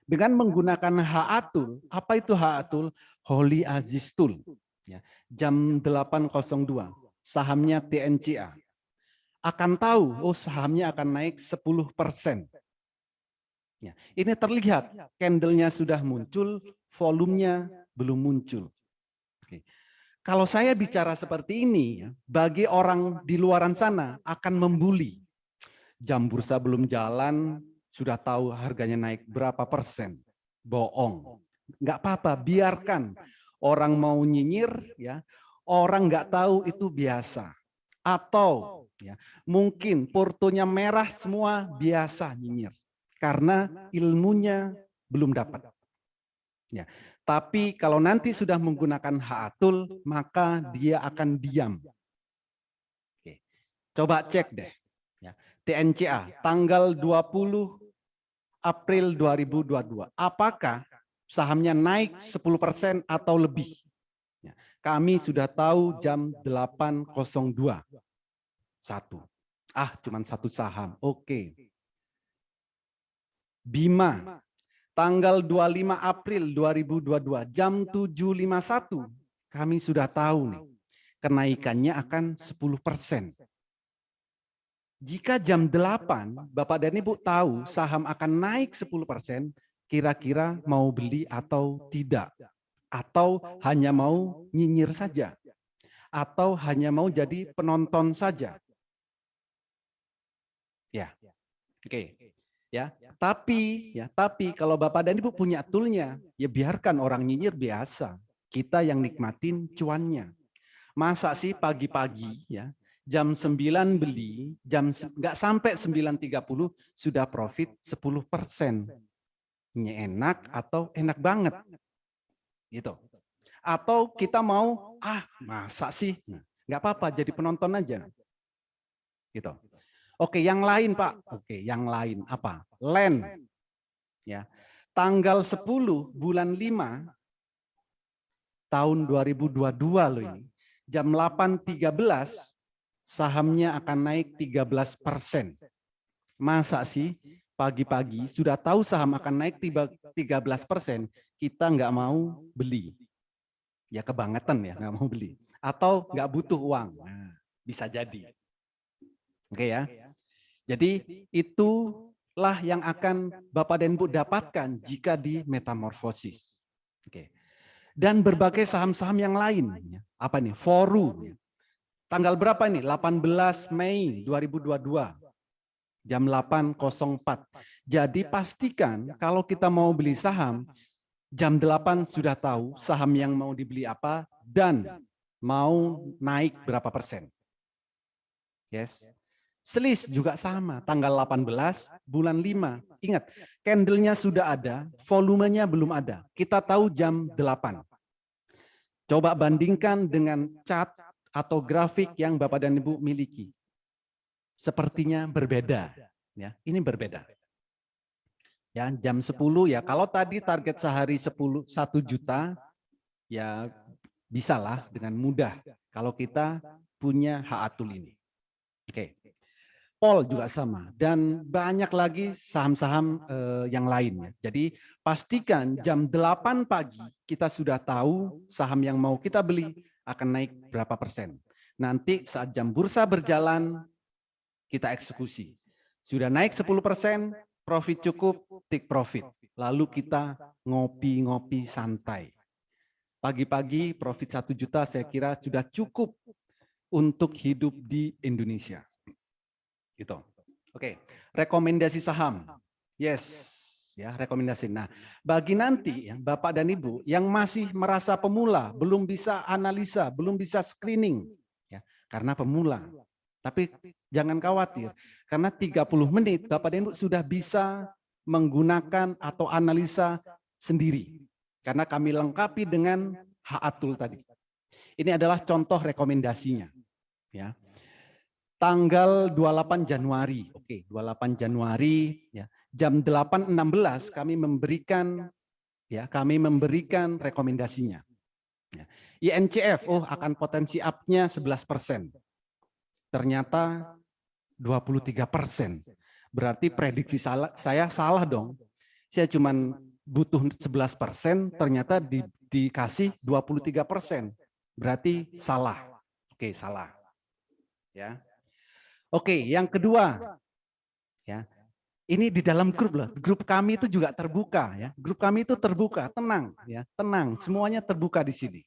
B: Dengan menggunakan H-Atul, apa itu H-Atul? Holy Aziz Tool. Ya, jam 8.02, sahamnya TNCA. Akan tahu, oh sahamnya akan naik 10%. Ya, ini terlihat, candlenya sudah muncul, volumenya belum muncul. Oke. Kalau saya bicara seperti ini, ya, bagi orang di luaran sana akan membuli. Jam bursa belum jalan, sudah tahu harganya naik berapa persen. Bohong. Nggak apa-apa, biarkan. Orang mau nyinyir, ya, orang nggak tahu itu biasa. Atau ya, mungkin portonya merah semua biasa nyinyir. Karena ilmunya belum dapat. Ya. Tapi kalau nanti sudah menggunakan H-Atul, maka dia akan diam. Oke. Coba cek deh. Ya. TNCA, tanggal 20 April 2022. Apakah sahamnya naik 10% atau lebih? Ya. Kami sudah tahu jam 8.02. 1. Cuma 1 saham. Oke. Bima, tanggal 25 April 2022, jam 7.51, kami sudah tahu nih, kenaikannya akan 10%. Jika jam 8, Bapak dan Ibu tahu saham akan naik 10%, kira-kira mau beli atau tidak? Atau hanya mau nyinyir saja? Atau hanya mau jadi penonton saja? Ya, oke. Ya, tapi kalau Bapak dan Ibu punya toolnya, ya biarkan orang nyinyir biasa. Kita yang nikmatin cuannya. Masa sih pagi-pagi ya, jam 9 beli, nggak sampai 9.30 sudah profit 10%. Ini enak atau enak banget? Gitu. Atau kita mau, masa sih? Nggak apa-apa, jadi penonton aja. Gitu. Oke, yang lain Pak. Oke, yang lain apa? LEN. Ya. Tanggal 10 bulan 5 tahun 2022 loh ini. Jam 8.13 sahamnya akan naik 13%. Masa sih pagi-pagi sudah tahu saham akan naik 13%, kita nggak mau beli. Ya kebangetan ya, nggak mau beli. Atau nggak butuh uang. Nah, bisa jadi. Oke ya. Jadi itulah yang akan Bapak dan Ibu dapatkan jika di metamorfosis. Oke. Dan berbagai saham-saham yang lain. Apa nih? Forum. Tanggal berapa ini? 18 Mei 2022. Jam 8.04. Jadi pastikan kalau kita mau beli saham, jam 8 sudah tahu saham yang mau dibeli apa dan mau naik berapa persen. Yes. Selis juga sama, tanggal 18 bulan 5. Ingat, candle-nya sudah ada, volumenya belum ada. Kita tahu jam 8. Coba bandingkan dengan chart atau grafik yang Bapak dan Ibu miliki. Sepertinya berbeda. Ya, ini berbeda. Ya, jam 10 ya. Kalau tadi target sehari 1 juta, ya bisalah dengan mudah kalau kita punya HA-Tool ini. Oke. Pol juga sama, dan banyak lagi saham-saham yang lainnya. Jadi pastikan jam 8 pagi kita sudah tahu saham yang mau kita beli akan naik berapa persen. Nanti saat jam bursa berjalan, kita eksekusi. Sudah naik 10%, profit cukup, take profit. Lalu kita ngopi-ngopi santai. Pagi-pagi profit 1 juta saya kira sudah cukup untuk hidup di Indonesia. Gitu. Oke, rekomendasi saham. Yes, ya rekomendasi. Nah, bagi nanti ya, Bapak dan Ibu yang masih merasa pemula, belum bisa analisa, belum bisa screening, ya, karena pemula. Tapi jangan khawatir, karena 30 menit Bapak dan Ibu sudah bisa menggunakan atau analisa sendiri. Karena kami lengkapi dengan HA-Tool tadi. Ini adalah contoh rekomendasinya. Ya. Tanggal 28 Januari, oke, 28 Januari, ya, jam 8.16 kami memberikan rekomendasinya. Ya. INCF, akan potensi up-nya 11%. Ternyata 23%. Berarti prediksi saya salah dong. Saya cuma butuh 11%, ternyata dikasih 23%. Berarti salah. Oke, salah. Ya. Oke, yang kedua, ya, ini di dalam grup loh. Grup kami itu juga terbuka, ya. Grup kami itu terbuka, tenang, ya, tenang. Semuanya terbuka di sini,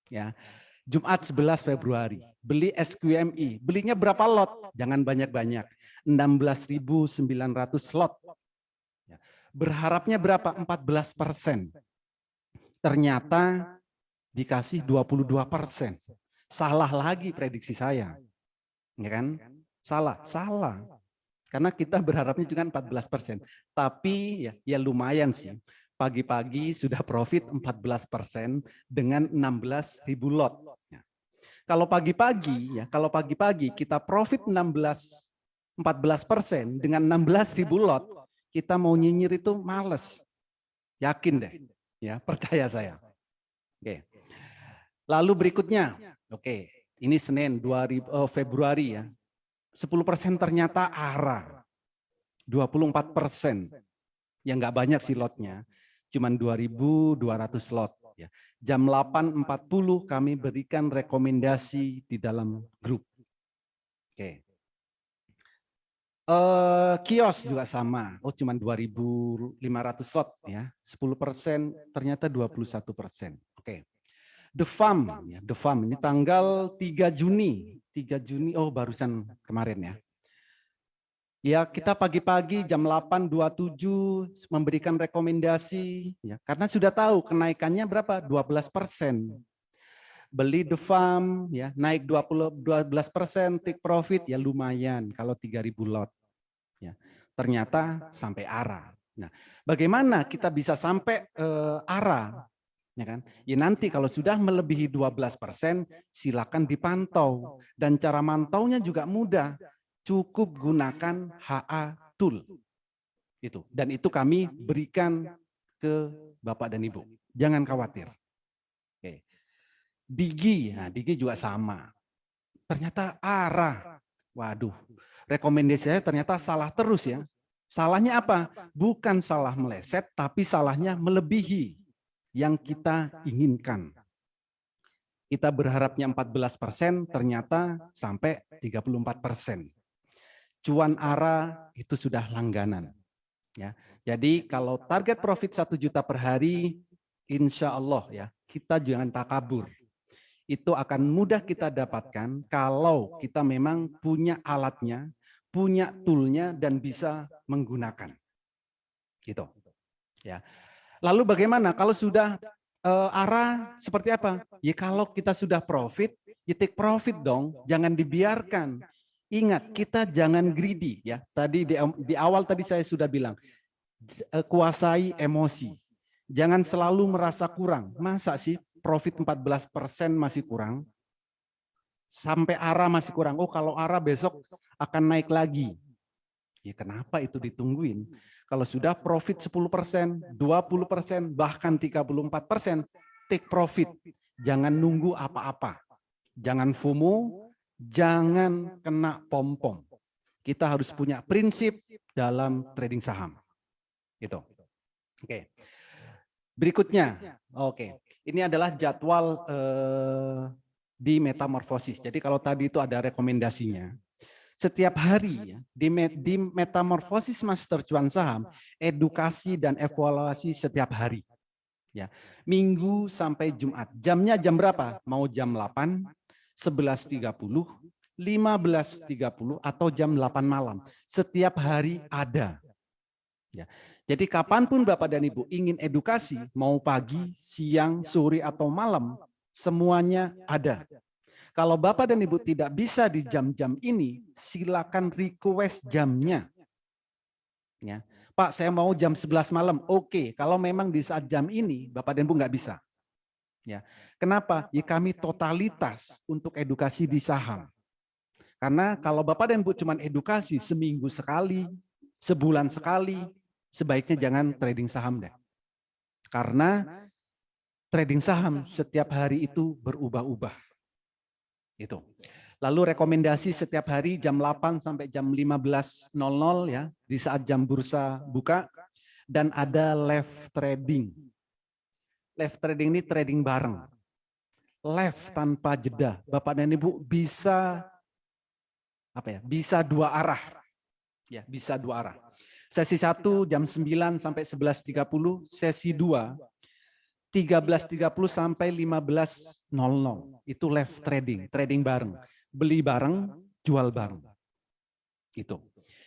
B: ya. Jumat 11 Februari, beli SQMI, belinya berapa lot? Jangan banyak-banyak, 16.900 lot. Ya. Berharapnya berapa? 14%. Ternyata dikasih 22%. Salah lagi prediksi saya, ya kan? Salah. Karena kita berharapnya juga 14%. Tapi ya lumayan sih. Pagi-pagi sudah profit 14% dengan 16.000 lot. Kalau pagi-pagi kita profit 14% dengan 16.000 lot, kita mau nyinyir itu males. Yakin deh. Ya, percaya saya. Oke. Lalu berikutnya, oke, ini Senin Februari ya. 10% ternyata ARA, 24%, yang nggak banyak sih lotnya, cuman 2.200 lot. Ya. Jam 8.40 kami berikan rekomendasi di dalam grup. Oke. Kios juga sama, cuman 2.500 lot ya, 10% ternyata 21%. Oke. The Farm ini tanggal 3 Juni, barusan kemarin ya. Ya, kita pagi-pagi jam 8.27 memberikan rekomendasi, ya, karena sudah tahu kenaikannya berapa? 12%. Beli The Farm, ya, naik 12%, take profit, ya lumayan kalau 3.000 lot. Ya, ternyata sampai ARA. Nah, bagaimana kita bisa sampai ARA? Ya kan? Ya nanti kalau sudah melebihi 12%, silakan dipantau. Dan cara mantaunya juga mudah. Cukup gunakan HA-Tool. Dan itu kami berikan ke Bapak dan Ibu. Jangan khawatir. Oke. Digi juga sama. Ternyata ARA. Waduh, rekomendasi saya ternyata salah terus ya. Salahnya apa? Bukan salah meleset, tapi salahnya melebihi yang kita inginkan. Kita berharapnya 14%, ternyata sampai 34%. Cuan ARA itu sudah langganan. Ya. Jadi kalau target profit 1 juta per hari, insya Allah ya, kita jangan takabur. Itu akan mudah kita dapatkan kalau kita memang punya alatnya, punya toolnya, dan bisa menggunakan. Gitu. Ya. Lalu bagaimana kalau sudah arah seperti apa? Ya kalau kita sudah profit, ya take profit dong, jangan dibiarkan. Ingat, kita jangan greedy ya. Tadi di awal tadi saya sudah bilang, kuasai emosi. Jangan selalu merasa kurang. Masa sih profit 14% masih kurang? Sampai arah masih kurang. Oh, kalau arah besok akan naik lagi. Ya kenapa itu ditungguin? Kalau sudah profit 10%, 20%, bahkan 34%, take profit. Jangan nunggu apa-apa. Jangan FOMO, jangan kena pom-pom. Kita harus punya prinsip dalam trading saham. Gitu. Oke. Berikutnya, oke. Ini adalah jadwal di metamorfosis. Jadi kalau tadi itu ada rekomendasinya. Setiap hari ya, di metamorfosis Master Cuan Saham, edukasi dan evaluasi setiap hari. Ya, Minggu sampai Jumat. Jamnya jam berapa? Mau jam 8, 11.30, 15.30 atau jam 8 malam. Setiap hari ada. Ya. Jadi kapanpun Bapak dan Ibu ingin edukasi, mau pagi, siang, sore atau malam, semuanya ada. Kalau Bapak dan Ibu tidak bisa di jam-jam ini, silakan request jamnya. Ya. Pak, saya mau jam 11 malam. Oke, kalau memang di saat jam ini, Bapak dan Ibu nggak bisa. Ya. Kenapa? Ya kami totalitas untuk edukasi di saham. Karena kalau Bapak dan Ibu cuma edukasi seminggu sekali, sebulan sekali, sebaiknya jangan trading saham deh. Karena trading saham setiap hari itu berubah-ubah. Itu. Lalu rekomendasi setiap hari jam 8 sampai jam 15.00 ya, di saat jam bursa buka, dan ada live trading. Live trading ini trading bareng. Live tanpa jeda. Bapak dan Ibu bisa bisa dua arah. Ya, bisa dua arah. Sesi 1 jam 9 sampai 11.30, sesi 2 13.30 sampai 15.00. Itu live trading, trading bareng. Beli bareng, jual bareng. Itu.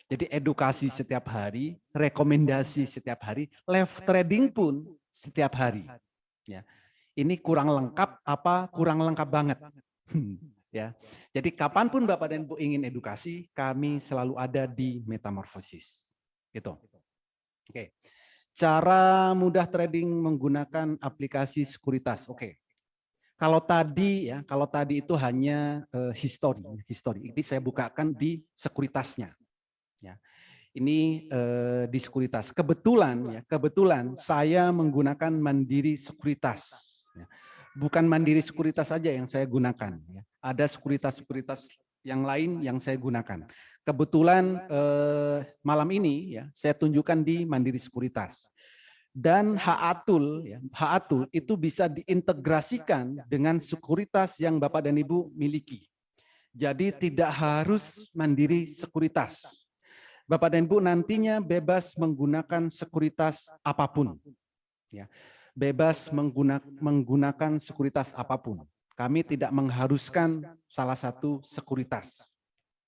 B: Jadi edukasi setiap hari, rekomendasi setiap hari, live trading pun setiap hari. Ya. Ini kurang lengkap apa? Kurang lengkap banget. Ya. Jadi kapanpun Bapak dan Ibu ingin edukasi, kami selalu ada di Metamorfosis. Gitu. Oke. Cara mudah trading menggunakan aplikasi sekuritas. Oke. Kalau tadi itu hanya histori. Ini saya bukakan di sekuritasnya. Ya. Ini di sekuritas. Kebetulan saya menggunakan Mandiri Sekuritas. Ya. Bukan Mandiri Sekuritas saja yang saya gunakan. Ya. Ada sekuritas-sekuritas yang lain yang saya gunakan. Kebetulan malam ini ya saya tunjukkan di Mandiri Sekuritas. Dan H-Atul itu bisa diintegrasikan dengan sekuritas yang Bapak dan Ibu miliki. Jadi tidak harus Mandiri Sekuritas. Bapak dan Ibu nantinya bebas menggunakan sekuritas apapun. Ya. Bebas menggunakan sekuritas apapun. Kami tidak mengharuskan salah satu sekuritas.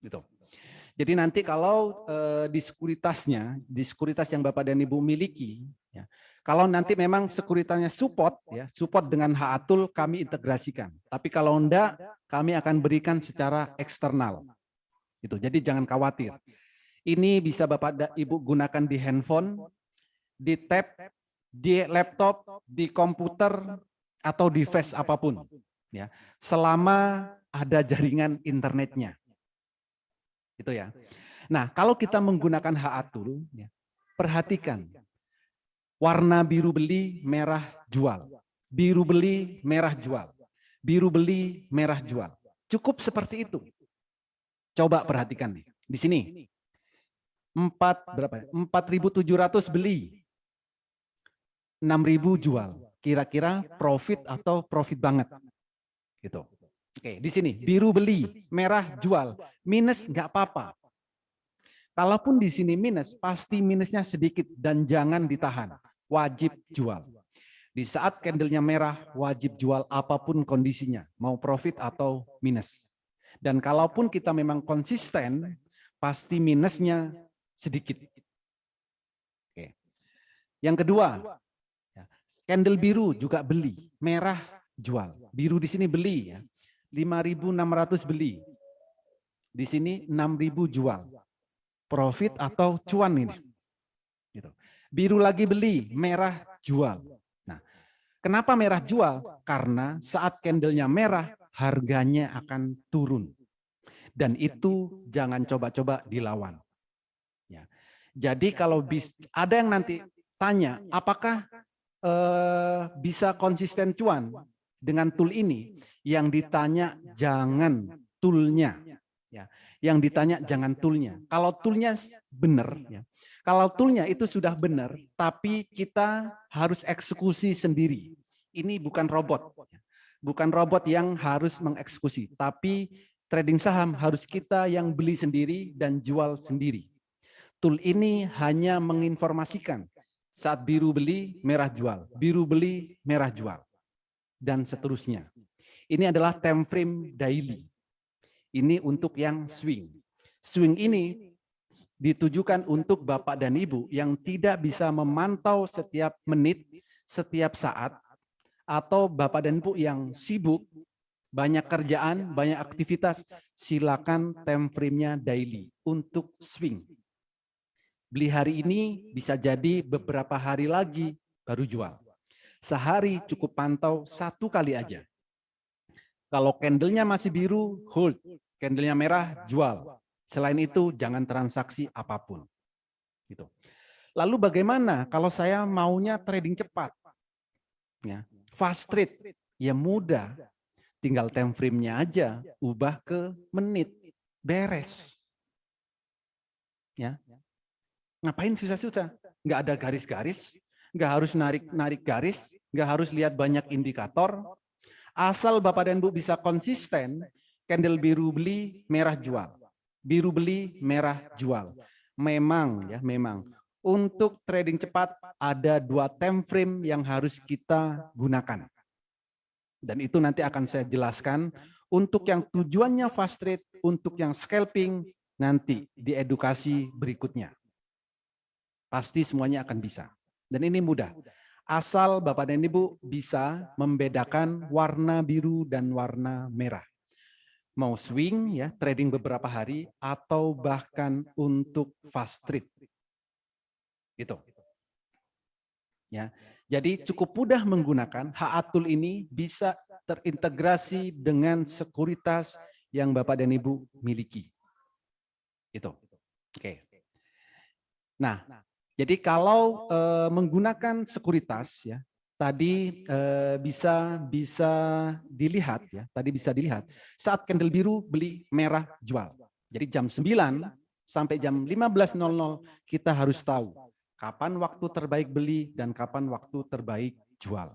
B: Gitu. Jadi nanti kalau di sekuritas yang Bapak dan Ibu miliki, ya, kalau nanti memang sekuritasnya support dengan H-Atul kami integrasikan. Tapi kalau enggak, kami akan berikan secara eksternal. Itu. Jadi jangan khawatir. Ini bisa Bapak Ibu gunakan di handphone, di tab, di laptop, di komputer, atau di device apapun. Ya, selama ada jaringan internetnya. Itu ya. Nah, kalau kita menggunakan H-Atul, ya, perhatikan. Warna biru beli, merah jual. Biru beli, merah jual. Biru beli, merah jual. Cukup seperti itu. Coba perhatikan nih. Di sini. 4.700 beli. 6.000 jual. Kira-kira profit atau profit banget. Gitu. Oke, di sini biru beli, merah jual, minus nggak apa-apa. Kalaupun di sini minus, pasti minusnya sedikit dan jangan ditahan, wajib jual. Di saat candlenya merah, wajib jual apapun kondisinya, mau profit atau minus. Dan kalaupun kita memang konsisten, pasti minusnya sedikit. Oke. Yang kedua, Candle biru juga beli, merah jual. Biru di sini beli ya. 5.600 beli. Di sini 6.000 jual. Profit atau cuan ini. Gitu. Biru lagi beli, merah jual. Nah, kenapa merah jual? Karena saat candlenya merah, harganya akan turun. Dan itu jangan coba-coba dilawan. Ya. Jadi kalau ada yang nanti tanya, apakah bisa konsisten cuan dengan tool ini? Yang ditanya jangan toolnya. Ya. Yang ditanya jangan toolnya. Kalau toolnya benar, ya. Kalau toolnya itu sudah benar, tapi kita harus eksekusi sendiri. Ini bukan robot. Bukan robot yang harus mengeksekusi, tapi trading saham harus kita yang beli sendiri dan jual sendiri. Tool ini hanya menginformasikan saat biru beli, merah jual, biru beli, merah jual, dan seterusnya. Ini adalah time frame daily. Ini untuk yang swing. Swing ini ditujukan untuk Bapak dan Ibu yang tidak bisa memantau setiap menit, setiap saat, atau Bapak dan Ibu yang sibuk, banyak kerjaan, banyak aktivitas, silakan time frame-nya daily untuk swing. Beli hari ini bisa jadi beberapa hari lagi baru jual. Sehari cukup pantau 1 kali aja. Kalau candlenya masih biru, hold. Candlenya merah, jual. Selain itu, jangan transaksi apapun. Gitu. Lalu bagaimana kalau saya maunya trading cepat? Ya, fast trade, ya mudah. Tinggal time frame-nya aja, ubah ke menit. Beres. Ya. Ngapain susah-susah? Nggak ada garis-garis, nggak harus narik garis, nggak harus lihat banyak indikator. Asal Bapak dan Ibu bisa konsisten, candle biru beli, merah jual. Biru beli, merah jual. Memang ya, memang. Untuk trading cepat ada 2 time frame yang harus kita gunakan. Dan itu nanti akan saya jelaskan. Untuk yang tujuannya fast trade, untuk yang scalping, nanti di edukasi berikutnya. Pasti semuanya akan bisa. Dan ini mudah. Asal Bapak dan Ibu bisa membedakan warna biru dan warna merah. Mau swing ya, trading beberapa hari atau bahkan untuk fast trade. Gitu. Ya. Jadi cukup mudah menggunakan HA Tool ini, bisa terintegrasi dengan sekuritas yang Bapak dan Ibu miliki. Gitu. Oke. Nah, jadi kalau menggunakan sekuritas ya, tadi bisa dilihat ya, tadi bisa dilihat saat candle biru beli, merah jual. Jadi jam 9 sampai jam 15.00 kita harus tahu kapan waktu terbaik beli dan kapan waktu terbaik jual.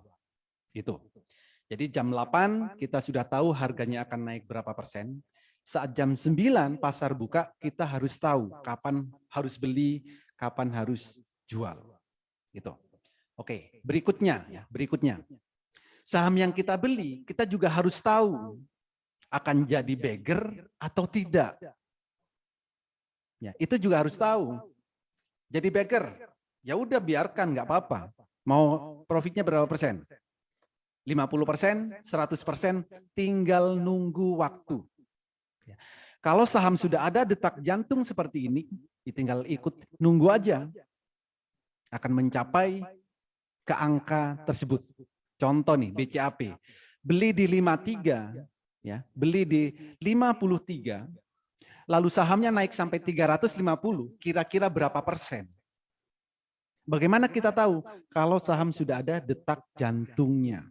B: Itu. Jadi jam 8 kita sudah tahu harganya akan naik berapa persen. Saat jam 9 pasar buka, kita harus tahu kapan harus beli, kapan harus jual. Gitu. Oke, berikutnya ya, berikutnya. Saham yang kita beli, kita juga harus tahu akan jadi beggar atau tidak. Ya, itu juga harus tahu. Jadi beggar, ya udah biarkan, nggak apa-apa. Mau profitnya berapa persen? 50%, 100%, tinggal nunggu waktu. Kalau saham sudah ada detak jantung seperti ini, tinggal ikut nunggu aja. Akan mencapai ke angka tersebut. Contoh nih, BCAP. Beli di 53, ya, beli di 53, lalu sahamnya naik sampai 350, kira-kira berapa persen? Bagaimana kita tahu kalau saham sudah ada detak jantungnya?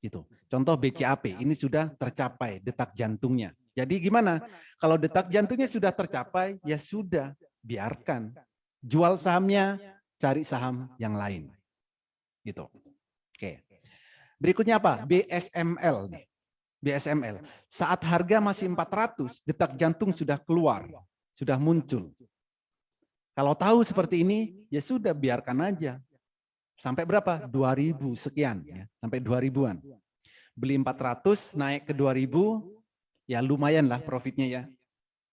B: Gitu. Contoh BCAP, ini sudah tercapai detak jantungnya. Jadi gimana? Kalau detak jantungnya sudah tercapai, ya sudah, biarkan. Jual sahamnya, cari saham yang lain. Gitu. Oke. Berikutnya apa? BSML nih. BSML. Saat harga masih 400, detak jantung sudah keluar, sudah muncul. Kalau tahu seperti ini, ya sudah biarkan aja. Sampai berapa? 2000 sekian ya, sampai 2000-an. Beli 400 naik ke 2000, ya lumayan lah profitnya ya.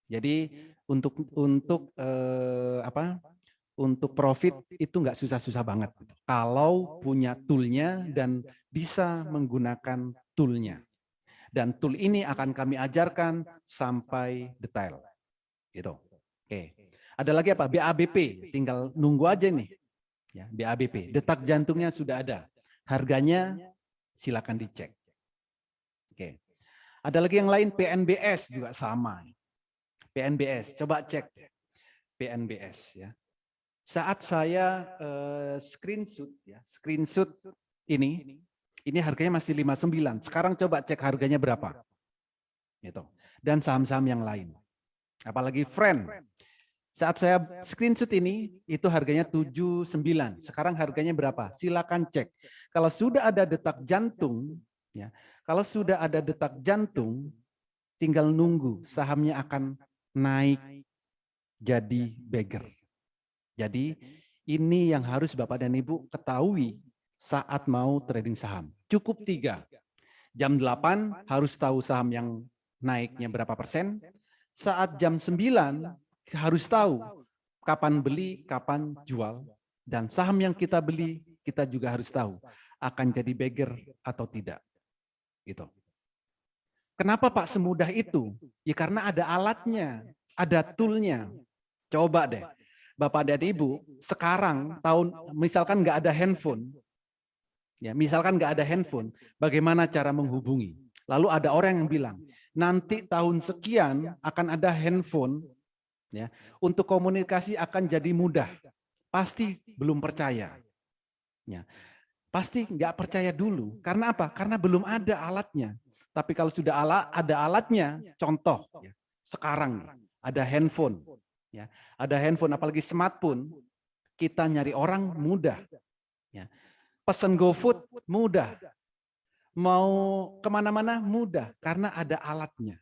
B: Jadi untuk untuk profit itu nggak susah-susah banget. Kalau punya toolnya dan bisa menggunakan toolnya. Dan tool ini akan kami ajarkan sampai detail. Gitu. Oke. Ada lagi apa? BABP. Tinggal nunggu aja nih. Ya, BABP. Detak jantungnya sudah ada. Harganya silakan dicek. Oke. Ada lagi yang lain, PNBS juga sama. PNBS, coba cek PNBS ya. Saat saya screenshot ya, screenshot ini harganya masih 59. Sekarang coba cek harganya berapa. Gitu. Dan saham-saham yang lain. Apalagi friend. Saat saya screenshot ini itu harganya 79. Sekarang harganya berapa? Silakan cek. Kalau sudah ada detak jantung ya, kalau sudah ada detak jantung tinggal nunggu sahamnya akan naik jadi beggar. Jadi ini yang harus Bapak dan Ibu ketahui saat mau trading saham. Cukup 3. Jam 8 harus tahu saham yang naiknya berapa persen. Saat jam 9 harus tahu kapan beli, kapan jual. Dan saham yang kita beli kita juga harus tahu akan jadi beggar atau tidak. Gitu. Kenapa Pak semudah itu? Ya karena ada alatnya, ada toolnya. Coba deh. Bapak dan Ibu, sekarang misalkan nggak ada handphone, ya misalkan nggak ada handphone, bagaimana cara menghubungi? Lalu ada orang yang bilang, nanti tahun sekian akan ada handphone, ya untuk komunikasi akan jadi mudah. Pasti belum percaya, ya pasti nggak percaya dulu. Karena apa? Karena belum ada alatnya. Tapi kalau sudah ada alatnya, contoh, ya, sekarang ada handphone. Ya, ada handphone, apalagi smartphone, kita nyari orang mudah. Ya. Pesan GoFood mudah. Mau kemana-mana mudah, karena ada alatnya.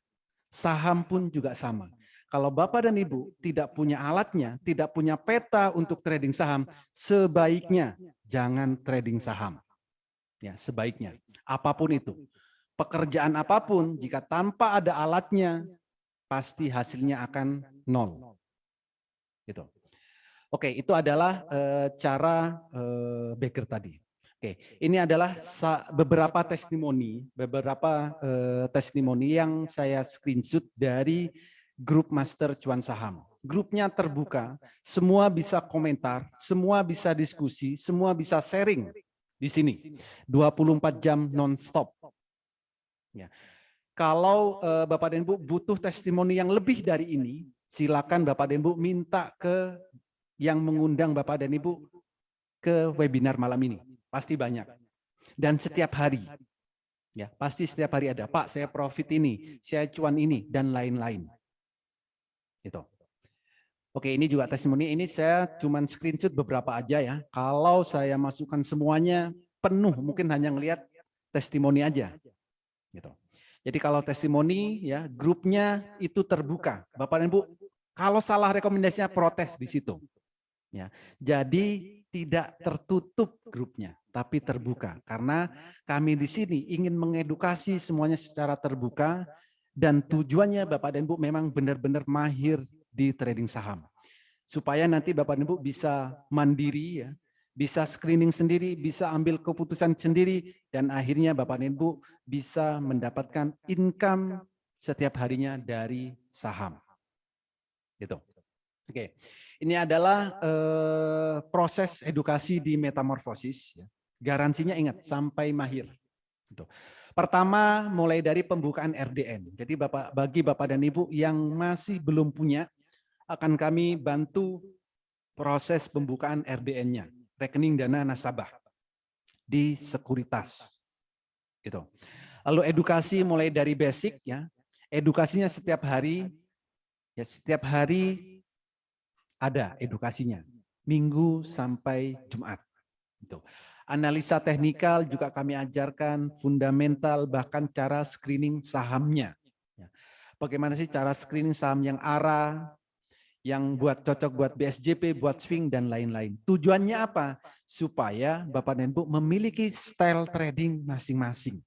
B: Saham pun juga sama. Kalau Bapak dan Ibu tidak punya alatnya, tidak punya peta untuk trading saham, sebaiknya jangan trading saham. Ya, sebaiknya. Apapun itu. Pekerjaan apapun, jika tanpa ada alatnya, pasti hasilnya akan nol. Gitu. Oke, itu adalah cara Baker tadi. Oke, ini adalah beberapa testimoni yang saya screenshot dari grup Master Cuan Saham. Grupnya terbuka, semua bisa komentar, semua bisa diskusi, semua bisa sharing di sini. 24 jam non-stop. Ya. Kalau Bapak dan Ibu butuh testimoni yang lebih dari ini, silakan Bapak dan Ibu minta ke yang mengundang Bapak dan Ibu ke webinar malam ini. Pasti banyak. Dan setiap hari. Ya, pasti setiap hari ada, Pak, saya profit ini, saya cuan ini, dan lain-lain. Gitu. Oke, ini juga testimoni. Ini saya cuman screenshot beberapa aja ya. Kalau saya masukkan semuanya penuh, mungkin hanya ngelihat testimoni aja. Gitu. Jadi kalau testimoni ya grupnya itu terbuka. Bapak dan Ibu, kalau salah rekomendasinya protes di situ. Ya. Jadi tidak tertutup grupnya, tapi terbuka. Karena kami di sini ingin mengedukasi semuanya secara terbuka dan tujuannya Bapak dan Ibu memang benar-benar mahir di trading saham. Supaya nanti Bapak dan Ibu bisa mandiri ya, bisa screening sendiri, bisa ambil keputusan sendiri, dan akhirnya Bapak dan Ibu bisa mendapatkan income setiap harinya dari saham. Gitu. Oke, ini adalah proses edukasi di metamorfosis. Garansinya ingat sampai mahir. Gitu. Pertama, mulai dari pembukaan RDN. Jadi bagi Bapak dan Ibu yang masih belum punya, akan kami bantu proses pembukaan RDN-nya, rekening dana nasabah di sekuritas. Gitu. Lalu edukasi mulai dari basic ya. Edukasinya setiap hari ada edukasinya. Minggu sampai Jumat. Gitu. Analisa teknikal juga kami ajarkan, fundamental, bahkan cara screening sahamnya. Bagaimana sih cara screening saham yang arah, yang buat cocok buat BSJP, buat swing, dan lain-lain. Tujuannya apa? Supaya Bapak dan Ibu memiliki style trading masing-masing.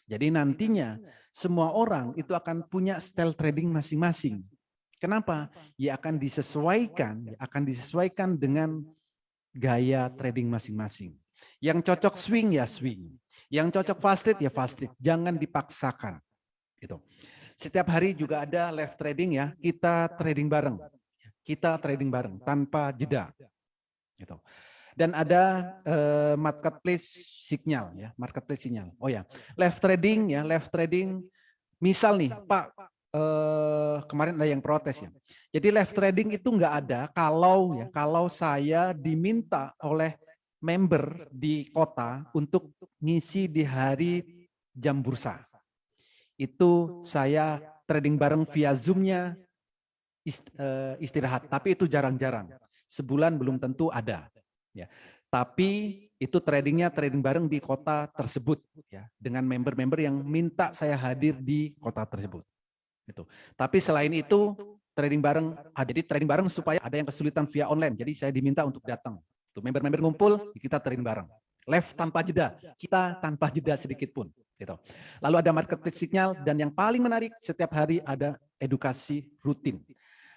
B: Jadi nantinya semua orang itu akan punya style trading masing-masing. Kenapa? Ya akan disesuaikan dengan gaya trading masing-masing. Yang cocok swing ya swing. Yang cocok fast trade ya fast trade. Jangan dipaksakan. Gitu. Setiap hari juga ada live trading ya. Kita trading bareng. Kita trading bareng tanpa jeda. Gitu. Dan ada marketplace signal ya, marketplace signal. Oh ya, live trading ya, live trading. Misal nih, Pak, kemarin ada yang protes ya. Jadi live trading itu nggak ada kalau saya diminta oleh member di kota untuk ngisi di hari jam bursa. Itu saya trading bareng via Zoom-nya istirahat, tapi itu jarang-jarang. Sebulan belum tentu ada. Ya. Tapi itu trading bareng di kota tersebut ya, dengan member-member yang minta saya hadir di kota tersebut. Gitu. Tapi selain itu trading bareng, jadi trading bareng supaya ada yang kesulitan via online. Jadi saya diminta untuk datang. Tuh member-member ngumpul, kita trading bareng. Live tanpa jeda, kita tanpa jeda sedikit pun. Gitu. Lalu ada marketplace signal dan yang paling menarik setiap hari ada edukasi rutin.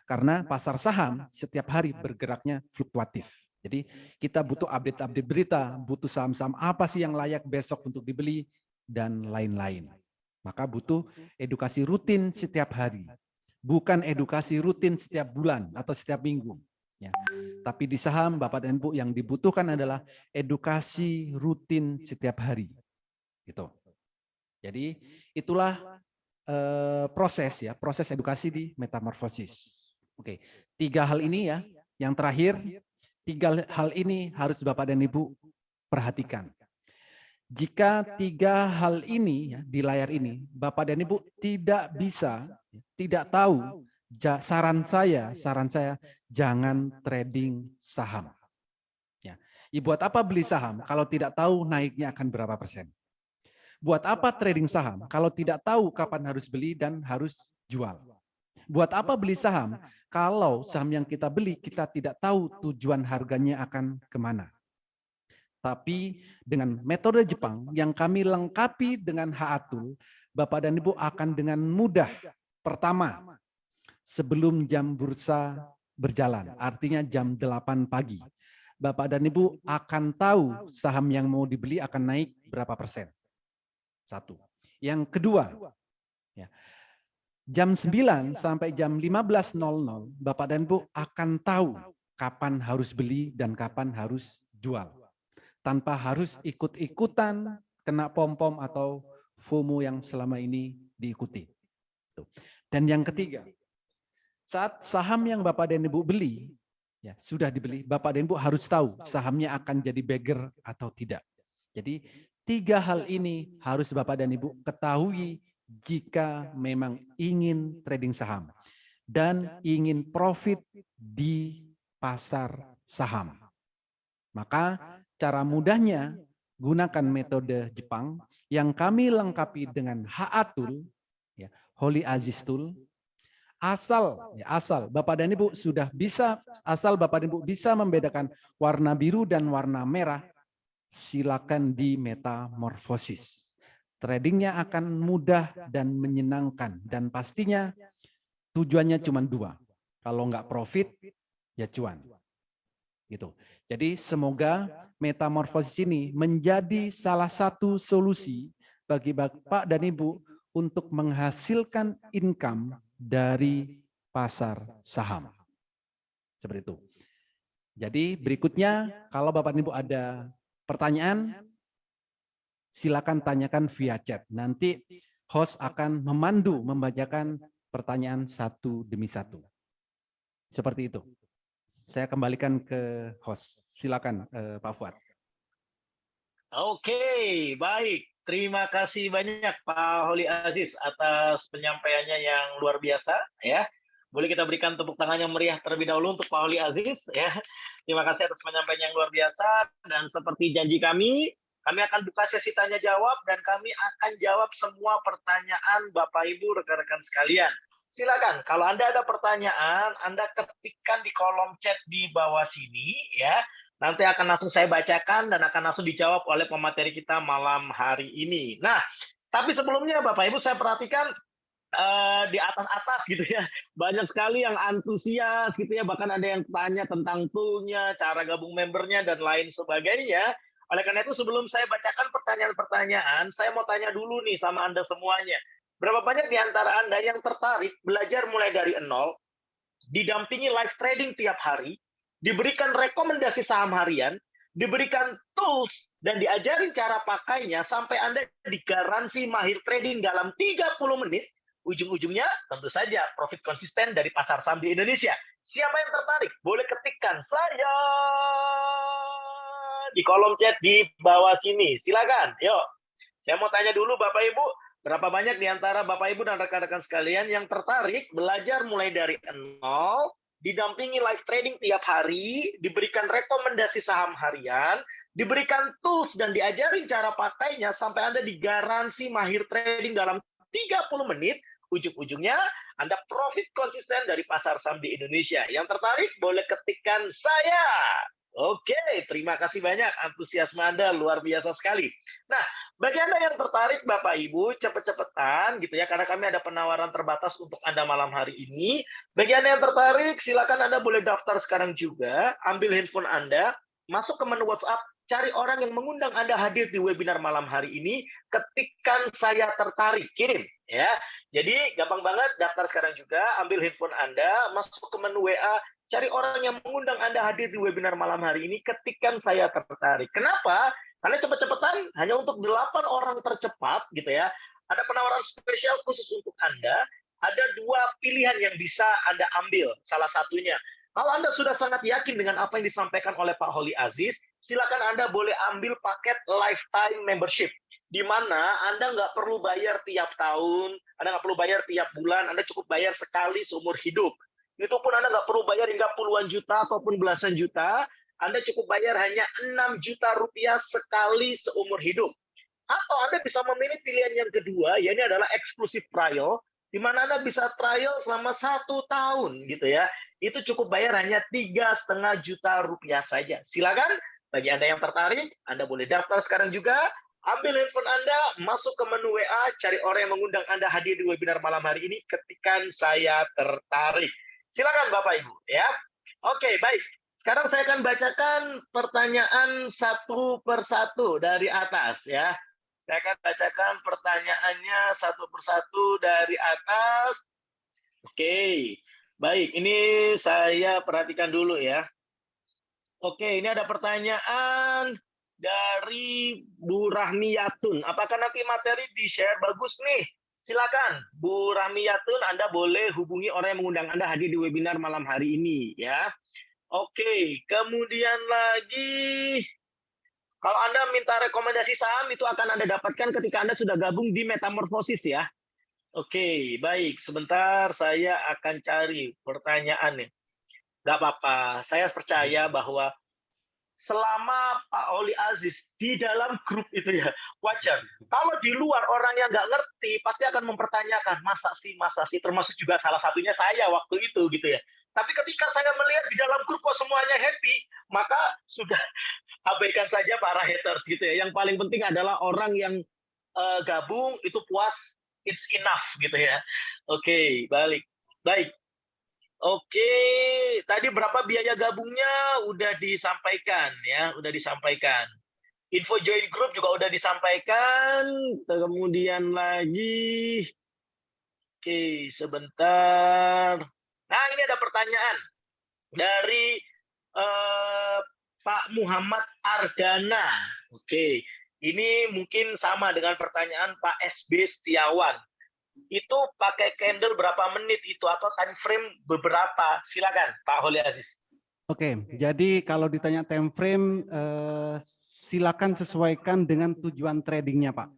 B: Karena pasar saham setiap hari bergeraknya fluktuatif. Jadi kita butuh update-update berita, butuh saham-saham apa sih yang layak besok untuk dibeli, dan lain-lain. Maka butuh edukasi rutin setiap hari. Bukan edukasi rutin setiap bulan atau setiap minggu. Ya. Tapi di saham, Bapak dan Ibu, yang dibutuhkan adalah edukasi rutin setiap hari. Gitu. Jadi itulah proses edukasi di metamorfosis. Oke, 3 hal ini ya. Yang terakhir, 3 hal ini harus Bapak dan Ibu perhatikan. Jika 3 hal ini ya, di layar ini, Bapak dan Ibu tidak bisa, tidak tahu, saran saya jangan trading saham. Ya. Buat apa beli saham kalau tidak tahu naiknya akan berapa persen? Buat apa trading saham kalau tidak tahu kapan harus beli dan harus jual? Buat apa beli saham kalau saham yang kita beli kita tidak tahu tujuan harganya akan kemana? Tapi dengan metode Jepang yang kami lengkapi dengan Haatul, Bapak dan Ibu akan dengan mudah, pertama, sebelum jam bursa berjalan, artinya jam 8 pagi, Bapak dan Ibu akan tahu saham yang mau dibeli akan naik berapa persen. Satu. Yang kedua, ya, jam 9 sampai jam 15.00, Bapak dan Ibu akan tahu kapan harus beli dan kapan harus jual. Tanpa harus ikut-ikutan kena pom-pom atau FOMO yang selama ini diikuti. Dan yang ketiga, saat saham yang Bapak dan Ibu beli, ya, sudah dibeli, Bapak dan Ibu harus tahu sahamnya akan jadi beggar atau tidak. Jadi 3 hal ini harus Bapak dan Ibu ketahui jika memang ingin trading saham dan ingin profit di pasar saham. Maka cara mudahnya gunakan metode Jepang yang kami lengkapi dengan Haatul, ya, Holy Aziz Tool. Asal Bapak dan Ibu sudah bisa, asal Bapak dan Ibu bisa membedakan warna biru dan warna merah, silakan di metamorfosis. Tradingnya akan mudah dan menyenangkan dan pastinya tujuannya cuma 2. Kalau nggak profit, ya cuan. Gitu. Jadi semoga metamorfosis ini menjadi salah satu solusi bagi Bapak dan Ibu untuk menghasilkan income dari pasar saham. Seperti itu. Jadi berikutnya kalau Bapak dan Ibu ada pertanyaan, silakan tanyakan via chat. Nanti host akan memandu membacakan pertanyaan satu demi satu. Seperti itu. Saya kembalikan ke host. Silakan Pak Fuad.
A: Oke, baik. Terima kasih banyak Pak Holy Aziz atas penyampaiannya yang luar biasa ya. Boleh kita berikan tepuk tangan yang meriah terlebih dahulu untuk Pak Holy Aziz ya. Terima kasih atas penyampaian yang luar biasa dan seperti janji kami akan buka sesi tanya jawab dan kami akan jawab semua pertanyaan Bapak Ibu rekan-rekan sekalian. Silakan kalau Anda ada pertanyaan, Anda ketikkan di kolom chat di bawah sini ya. Nanti akan langsung saya bacakan dan akan langsung dijawab oleh pemateri kita malam hari ini. Nah, tapi sebelumnya Bapak Ibu saya perhatikan di atas-atas gitu ya. Banyak sekali yang antusias gitu ya, bahkan ada yang tanya tentang tool-nya, cara gabung membernya, dan lain sebagainya. Oleh karena itu sebelum saya bacakan pertanyaan-pertanyaan, saya mau tanya dulu nih sama Anda semuanya. Berapa banyak di antara Anda yang tertarik belajar mulai dari nol, didampingi live trading tiap hari, diberikan rekomendasi saham harian, diberikan tools, dan diajarin cara pakainya sampai Anda digaransi mahir trading dalam 30 menit, ujung-ujungnya tentu saja profit konsisten dari pasar saham di Indonesia. Siapa yang tertarik? Boleh ketikkan saya di kolom chat di bawah sini. Silakan, yuk. Saya mau tanya dulu Bapak Ibu, berapa banyak di antara Bapak Ibu dan rekan-rekan sekalian yang tertarik belajar mulai dari nol, didampingi live trading tiap hari, diberikan rekomendasi saham harian, diberikan tools dan diajarin cara pakainya sampai Anda digaransi mahir trading dalam 30 menit, ujung-ujungnya Anda profit konsisten dari pasar saham di Indonesia. Yang tertarik boleh ketikkan saya. Oke, terima kasih banyak. Antusiasme Anda luar biasa sekali. Nah, bagi Anda yang tertarik, Bapak Ibu, cepet-cepetan gitu ya, karena kami ada penawaran terbatas untuk Anda malam hari ini. Bagi Anda yang tertarik, silakan Anda boleh daftar sekarang juga, ambil handphone Anda, masuk ke menu WhatsApp, cari orang yang mengundang Anda hadir di webinar malam hari ini, ketikkan saya tertarik, kirim ya. Jadi gampang banget, daftar sekarang juga, ambil handphone Anda, masuk ke menu WA, cari orang yang mengundang Anda hadir di webinar malam hari ini, ketikkan saya tertarik. Kenapa? Karena cepet-cepetan, hanya untuk 8 orang tercepat gitu ya. Ada penawaran spesial khusus untuk Anda. Ada 2 pilihan yang bisa Anda ambil. Salah satunya, kalau Anda sudah sangat yakin dengan apa yang disampaikan oleh Pak Holi Aziz, silakan Anda boleh ambil paket lifetime membership, di mana Anda nggak perlu bayar tiap tahun, Anda nggak perlu bayar tiap bulan, Anda cukup bayar sekali seumur hidup. Itu pun Anda nggak perlu bayar hingga puluhan juta ataupun belasan juta, Anda cukup bayar hanya 6 juta rupiah sekali seumur hidup. Atau Anda bisa memilih pilihan yang kedua, ya ini adalah eksklusif trial, di mana Anda bisa trial selama 1 tahun gitu ya. Itu cukup bayar hanya 3,5 juta rupiah saja. Silakan, bagi Anda yang tertarik, Anda boleh daftar sekarang juga, ambil handphone Anda, masuk ke menu WA, cari orang yang mengundang Anda hadir di webinar malam hari ini, ketikkan saya tertarik. Silakan Bapak Ibu ya. Oke, baik. Sekarang saya akan bacakan pertanyaan satu persatu dari atas ya. Saya akan bacakan pertanyaannya satu persatu dari atas. Oke, baik. Ini saya perhatikan dulu ya. Oke, ini ada pertanyaan dari Bu Rahmiyatun. Apakah nanti materi di-share? Bagus nih. Silakan, Bu Rahmiyatun, Anda boleh hubungi orang yang mengundang Anda hadir di webinar malam hari ini ya. Oke, kemudian lagi, kalau Anda minta rekomendasi saham, itu akan Anda dapatkan ketika Anda sudah gabung di Metamorfosis ya. Oke, baik. Sebentar, saya akan cari pertanyaannya. Nggak apa-apa, saya percaya bahwa selama Pak Oli Aziz di dalam grup itu ya, wajar. Kalau di luar orang yang nggak ngerti, pasti akan mempertanyakan, masa sih, termasuk juga salah satunya saya waktu itu gitu ya. Tapi ketika saya melihat di dalam grup kok semuanya happy, maka sudah abaikan saja para haters gitu ya. Yang paling penting adalah orang yang gabung itu puas, it's enough gitu ya. Oke, balik. Baik. Oke, tadi berapa biaya gabungnya udah disampaikan ya, udah disampaikan. Info join group juga udah disampaikan. Kemudian lagi, oke, sebentar. Nah, ini ada pertanyaan dari Pak Muhammad Ardana. Oke, ini mungkin sama dengan pertanyaan Pak SB Setiawan. Itu pakai candle berapa menit itu atau time frame beberapa? Silakan Pak Holi Aziz.
B: Oke, jadi kalau ditanya time frame, silakan sesuaikan dengan tujuan tradingnya, Pak.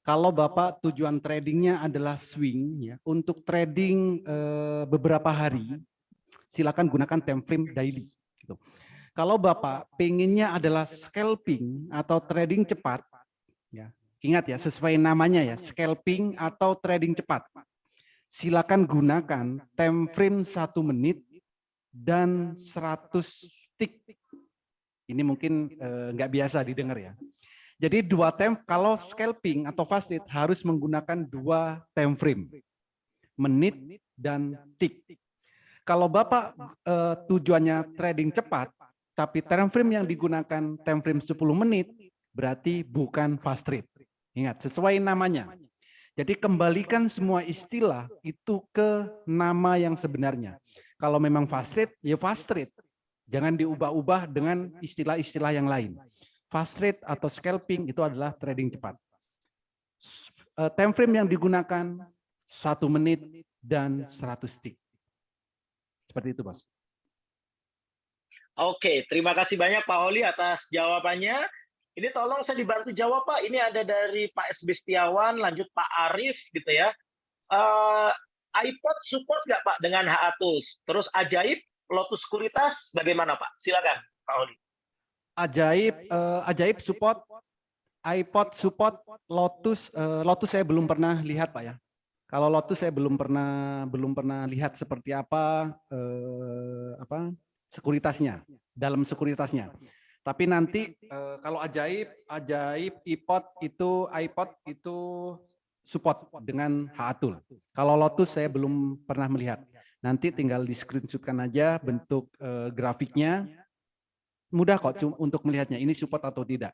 B: Kalau Bapak tujuan tradingnya adalah swing, ya, untuk trading beberapa hari, silakan gunakan time frame daily. Gitu. Kalau Bapak pengennya adalah scalping atau trading cepat, ya, ingat ya, sesuai namanya ya, scalping atau trading cepat. Silakan gunakan time frame 1 menit dan 100 tick. Ini mungkin nggak biasa didengar ya. Jadi 2 time, kalau scalping atau fast trade harus menggunakan 2 time frame. menit, dan tik. Kalau Bapak tujuannya trading cepat, tapi time frame yang digunakan time frame 10 menit, berarti bukan fast trade. Ingat, sesuai namanya. Jadi kembalikan semua istilah itu ke nama yang sebenarnya. Kalau memang fast trade, ya fast trade. Jangan diubah-ubah dengan istilah-istilah yang lain. Fast trade atau scalping itu adalah trading cepat. Time frame yang digunakan 1 menit dan 100 tick. Seperti itu, Bos.
A: Oke, terima kasih banyak Pak Holi atas jawabannya. Ini tolong saya dibantu jawab Pak. Ini ada dari Pak SB Setiawan, lanjut Pak Arif gitu ya. iPod support nggak Pak dengan HA Tools? Terus Ajaib, Lotus Sekuritas bagaimana Pak? Silakan Pak Holi.
B: Ajaib support, iPod support, Lotus saya belum pernah lihat Pak ya. Kalau Lotus saya belum pernah lihat seperti apa sekuritasnya, dalam sekuritasnya. Tapi nanti kalau Ajaib iPod itu support dengan HA-Tool. Kalau Lotus saya belum pernah melihat. Nanti tinggal di screenshotkan aja bentuk grafiknya. Mudah kok untuk melihatnya ini support atau tidak.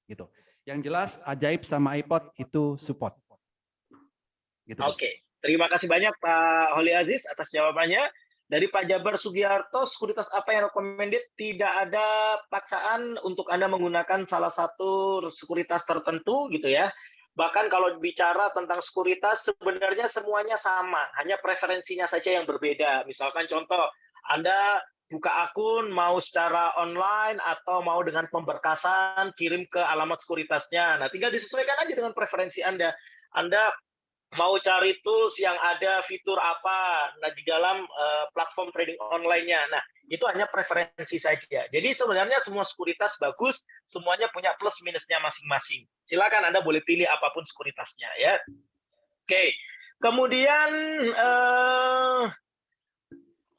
B: Gitu. Yang jelas Ajaib sama iPod itu support. Gitu,
A: Oke, terima kasih banyak Pak Holi Aziz atas jawabannya. Dari Pak Jabar Sugiharto, sekuritas apa yang recommended? Tidak ada paksaan untuk Anda menggunakan salah satu sekuritas tertentu gitu ya. Bahkan kalau bicara tentang sekuritas sebenarnya semuanya sama, hanya preferensinya saja yang berbeda. Misalkan contoh, Anda buka akun mau secara online atau mau dengan pemberkasan kirim ke alamat sekuritasnya. Nah, tinggal disesuaikan aja dengan preferensi Anda. Anda mau cari tools yang ada fitur apa di dalam platform trading online-nya. Nah, itu hanya preferensi saja. Jadi sebenarnya semua sekuritas bagus, semuanya punya plus minusnya masing-masing. Silakan Anda boleh pilih apapun sekuritasnya ya. Oke. Kemudian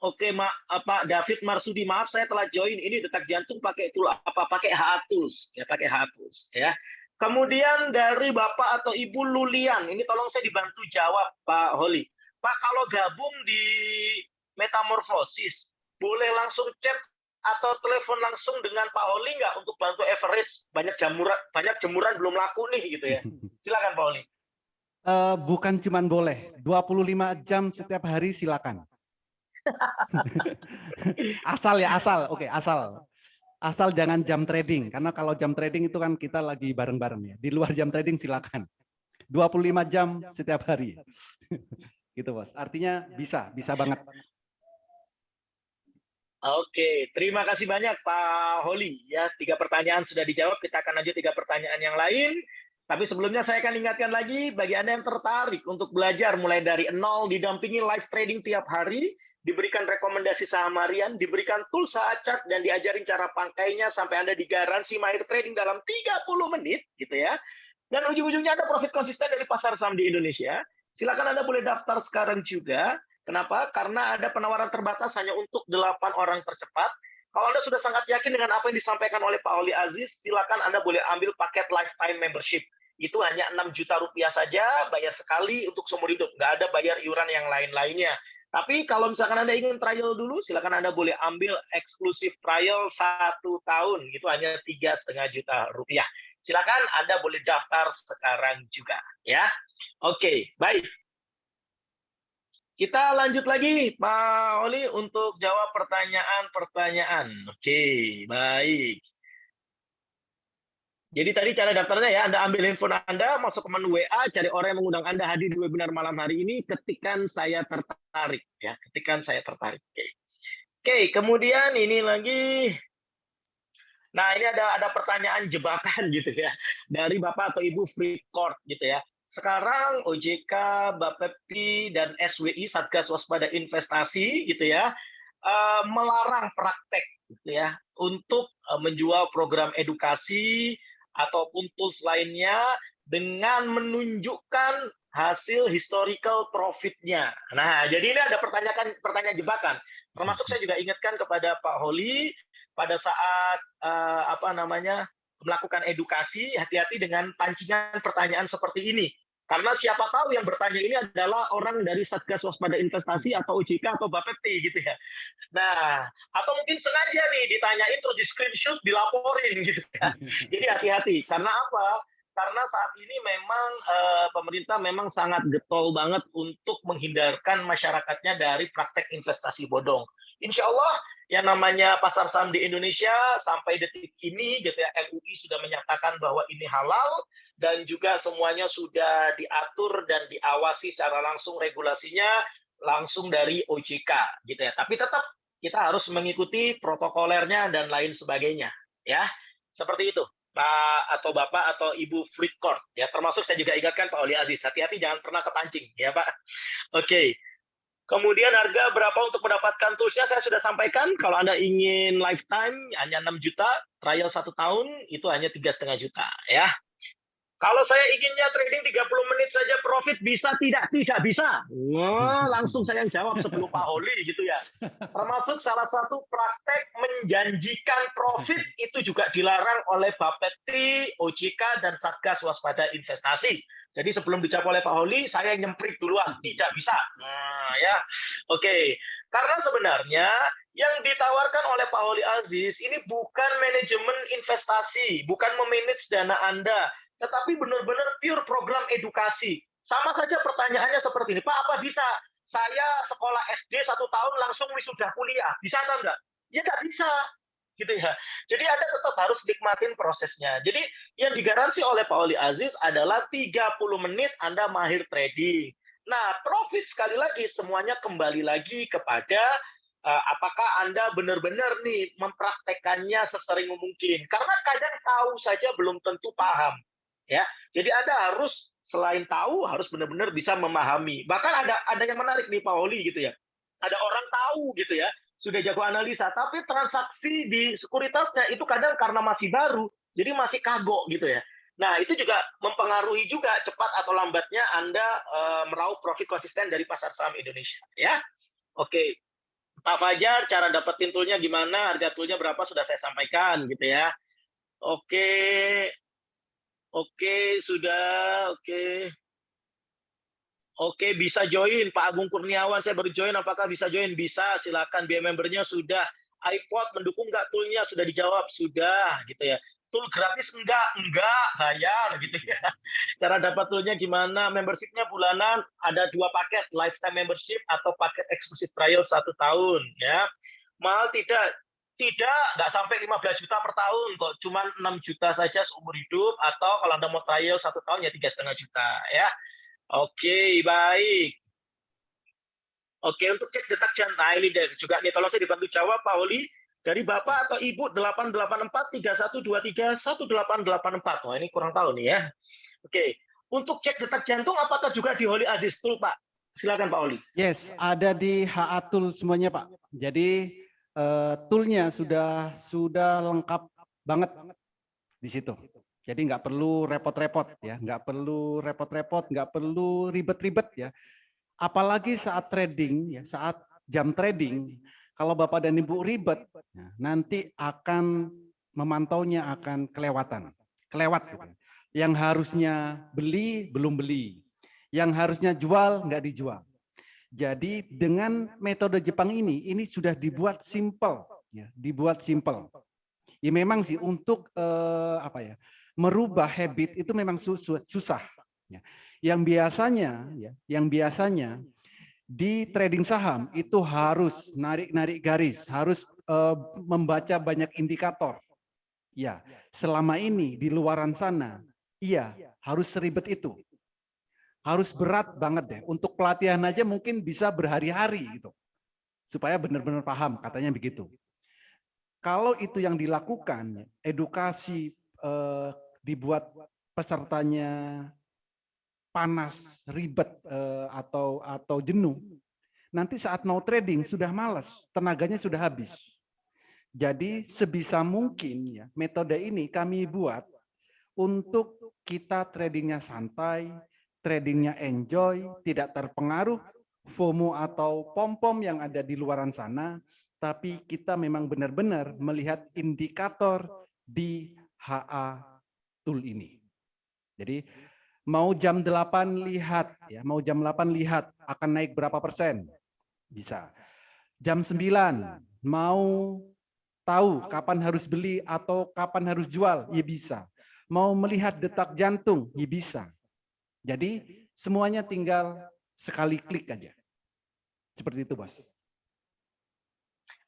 A: Oke, Pak David Marsudi, maaf saya telah join ini detak jantung pakai tool apa? Pakai HA Tools, ya pakai HA Tools ya. Kemudian dari Bapak atau Ibu Lulian, ini tolong saya dibantu jawab Pak Holi. Pak, kalau gabung di Metamorphosis, boleh langsung chat atau telepon langsung dengan Pak Holi nggak untuk bantu average? Banyak jemuran belum laku nih gitu ya. Silakan Pak Holi.
B: Bukan cuman boleh, 25 jam setiap hari silakan. Asal. Oke, asal. Asal jangan jam trading, karena kalau jam trading itu kan kita lagi bareng-bareng ya. Di luar jam trading silakan. 25 jam setiap hari. Gitu, Bos. Artinya bisa banget.
A: Oke, terima kasih banyak Pak Holi. Ya, 3 pertanyaan sudah dijawab. Kita akan lanjut 3 pertanyaan yang lain. Tapi sebelumnya saya akan ingatkan lagi bagi Anda yang tertarik untuk belajar mulai dari nol, didampingi live trading tiap hari, diberikan rekomendasi saham harian, diberikan tools saat chart, dan diajarin cara pakainya sampai Anda digaransi mahir trading dalam 30 menit, gitu ya. Dan ujung-ujungnya Anda profit konsisten dari pasar saham di Indonesia. Silakan Anda boleh daftar sekarang juga. Kenapa? Karena ada penawaran terbatas hanya untuk 8 orang tercepat. Kalau Anda sudah sangat yakin dengan apa yang disampaikan oleh Pak Holi Aziz, silakan Anda boleh ambil paket lifetime membership. Itu hanya 6 juta rupiah saja, bayar sekali untuk seumur hidup. Nggak ada bayar iuran yang lain-lainnya. Tapi kalau misalkan Anda ingin trial dulu, silakan Anda boleh ambil eksklusif trial 1 tahun. Itu hanya 3,5 juta rupiah. Silakan Anda boleh daftar sekarang juga. Ya, oke, baik. Kita lanjut lagi, Pak Oli, untuk jawab pertanyaan-pertanyaan. Oke, baik. Jadi tadi cara daftarnya ya, Anda ambil handphone Anda, masuk ke menu WA, cari orang yang mengundang Anda hadir di webinar malam hari ini, ketikan saya tertarik. Ya, ketikan saya tertarik. Oke, kemudian ini lagi. Nah, ini ada pertanyaan jebakan gitu ya, dari Bapak atau Ibu Freeport gitu ya. Sekarang OJK, Bapepti, dan SWI, Satgas Waspada Investasi gitu ya, melarang praktek gitu ya, untuk menjual program edukasi ataupun tools lainnya dengan menunjukkan hasil historical profit-nya. Nah, jadi ini ada pertanyaan jebakan. Termasuk saya juga ingatkan kepada Pak Holi pada saat melakukan edukasi, hati-hati dengan pancingan pertanyaan seperti ini. Karena siapa tahu yang bertanya ini adalah orang dari Satgas Waspada Investasi atau OJK atau Bapepti gitu ya. Nah, atau mungkin sengaja nih ditanyain terus di screenshot dilaporin gitu ya. Jadi hati-hati. Karena apa? Karena saat ini memang pemerintah memang sangat getol banget untuk menghindarkan masyarakatnya dari praktek investasi bodong. Insya Allah yang namanya pasar saham di Indonesia sampai detik ini gitu ya, MUI sudah menyatakan bahwa ini halal dan juga semuanya sudah diatur dan diawasi secara langsung regulasinya langsung dari OJK gitu ya. Tapi tetap kita harus mengikuti protokolernya dan lain sebagainya ya. Seperti itu. Pak atau Bapak atau Ibu Fleetcourt ya, termasuk saya juga ingatkan Pak Oli Aziz, hati-hati jangan pernah kepancing ya Pak. Oke. Kemudian harga berapa untuk mendapatkan toolsnya saya sudah sampaikan. Kalau Anda ingin lifetime hanya 6 juta, trial 1 tahun itu hanya 3,5 juta ya. Kalau saya inginnya trading 30 menit saja profit bisa tidak? Tidak bisa. Wah, langsung saya jawab sebelum Pak Holi gitu ya. Termasuk salah satu praktek menjanjikan profit itu juga dilarang oleh Bapepti, OJK, dan Satgas Waspada Investasi. Jadi sebelum dijawab oleh Pak Holi, saya nyemprit duluan. Tidak bisa. Nah, ya. Oke. Karena sebenarnya yang ditawarkan oleh Pak Holi Aziz ini bukan manajemen investasi, bukan memanage dana Anda, tetapi benar-benar pure program edukasi. Sama saja pertanyaannya seperti ini, Pak, apa bisa saya sekolah SD 1 tahun langsung wisuda kuliah? Bisa atau enggak? Ya nggak bisa. Gitu ya. Jadi Anda tetap harus nikmatin prosesnya. Jadi yang digaransi oleh Pak Oli Aziz adalah 30 menit Anda mahir trading. Nah, profit sekali lagi semuanya kembali lagi kepada apakah Anda benar-benar nih mempraktekannya sesering mungkin. Karena kadang tahu saja belum tentu paham. Ya, jadi Anda harus selain tahu harus benar-benar bisa memahami. Bahkan ada yang menarik nih Pak Oli gitu ya. Ada orang tahu gitu ya, sudah jago analisa, tapi transaksi di sekuritasnya itu kadang karena masih baru, jadi masih kagok gitu ya. Nah, itu juga mempengaruhi juga cepat atau lambatnya Anda meraup profit konsisten dari pasar saham Indonesia ya. Oke. Pak Fajar, cara dapetin toolnya gimana? Harga toolnya berapa sudah saya sampaikan gitu ya. Oke, oke, sudah, oke. Oke, bisa join Pak Agung Kurniawan. Saya baru join, apakah bisa join? Bisa, silakan. Biaya membernya sudah. iPod mendukung nggak toolnya? Sudah dijawab, sudah gitu ya. Tool gratis enggak, bayar gitu ya. Cara dapat toolnya gimana? Membershipnya bulanan, ada 2 paket, lifetime membership atau paket eksklusif trial 1 tahun ya. Mahal tidak? Tidak, nggak sampai 15 juta per tahun kok, cuma 6 juta saja seumur hidup, atau kalau Anda mau trial 1 tahun ya 3,5 juta ya. Oke, baik. Oke, untuk cek detak jantung. Nah, ini juga nih, tolong saya dibantu jawab, Pak Oli. Dari Bapak atau Ibu 88431231884. Wah, ini kurang tahu nih ya. Oke, untuk cek detak jantung apakah juga di Holy Aziz Tool, Pak? Silakan Pak Oli.
B: Yes, ada di HA Tool semuanya, Pak. Jadi toolnya sudah lengkap banget di situ. Jadi nggak perlu repot-repot ya, nggak perlu repot-repot, nggak perlu ribet-ribet ya. Apalagi saat trading ya, saat jam trading, kalau Bapak dan Ibu ribet, nanti akan memantaunya akan kelewat gitu. Yang harusnya beli belum beli, yang harusnya jual nggak dijual. Jadi dengan metode Jepang ini sudah dibuat simple, ya, dibuat simple. Ya memang sih untuk merubah habit itu memang susah. Ya. Yang biasanya di trading saham itu harus narik garis, harus membaca banyak indikator. Ya, selama ini di luaran sana, iya harus seribet itu. Harus berat banget deh. Untuk pelatihan aja mungkin bisa berhari-hari gitu. Supaya benar-benar paham, katanya begitu. Kalau itu yang dilakukan, edukasi dibuat pesertanya panas, ribet atau jenuh, nanti saat mau trading sudah malas, tenaganya sudah habis. Jadi sebisa mungkin ya metode ini kami buat untuk kita tradingnya santai, tradingnya enjoy, tidak terpengaruh FOMO atau pom-pom yang ada di luaran sana, tapi kita memang benar-benar melihat indikator di HA Tool ini. Jadi Mau jam 8 lihat, ya, mau jam 8 lihat akan naik berapa persen? Bisa. Jam 9 mau tahu kapan harus beli atau kapan harus jual? Ya bisa. Mau melihat detak jantung? Ya bisa. Jadi semuanya tinggal sekali klik aja. Seperti itu, Bos.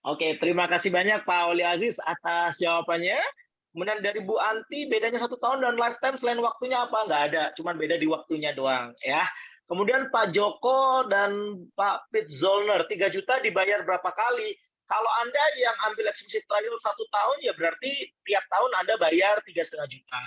A: Oke, terima kasih banyak Pak Oli Aziz atas jawabannya. Kemudian dari Bu Anti, bedanya 1 tahun dan lifetime selain waktunya apa? Nggak ada, cuma beda di waktunya doang ya. Kemudian Pak Joko dan Pak Pitzolner, 3 juta dibayar berapa kali? Kalau Anda yang ambil exclusive trial 1 tahun, ya berarti tiap tahun Anda bayar 3,5 juta.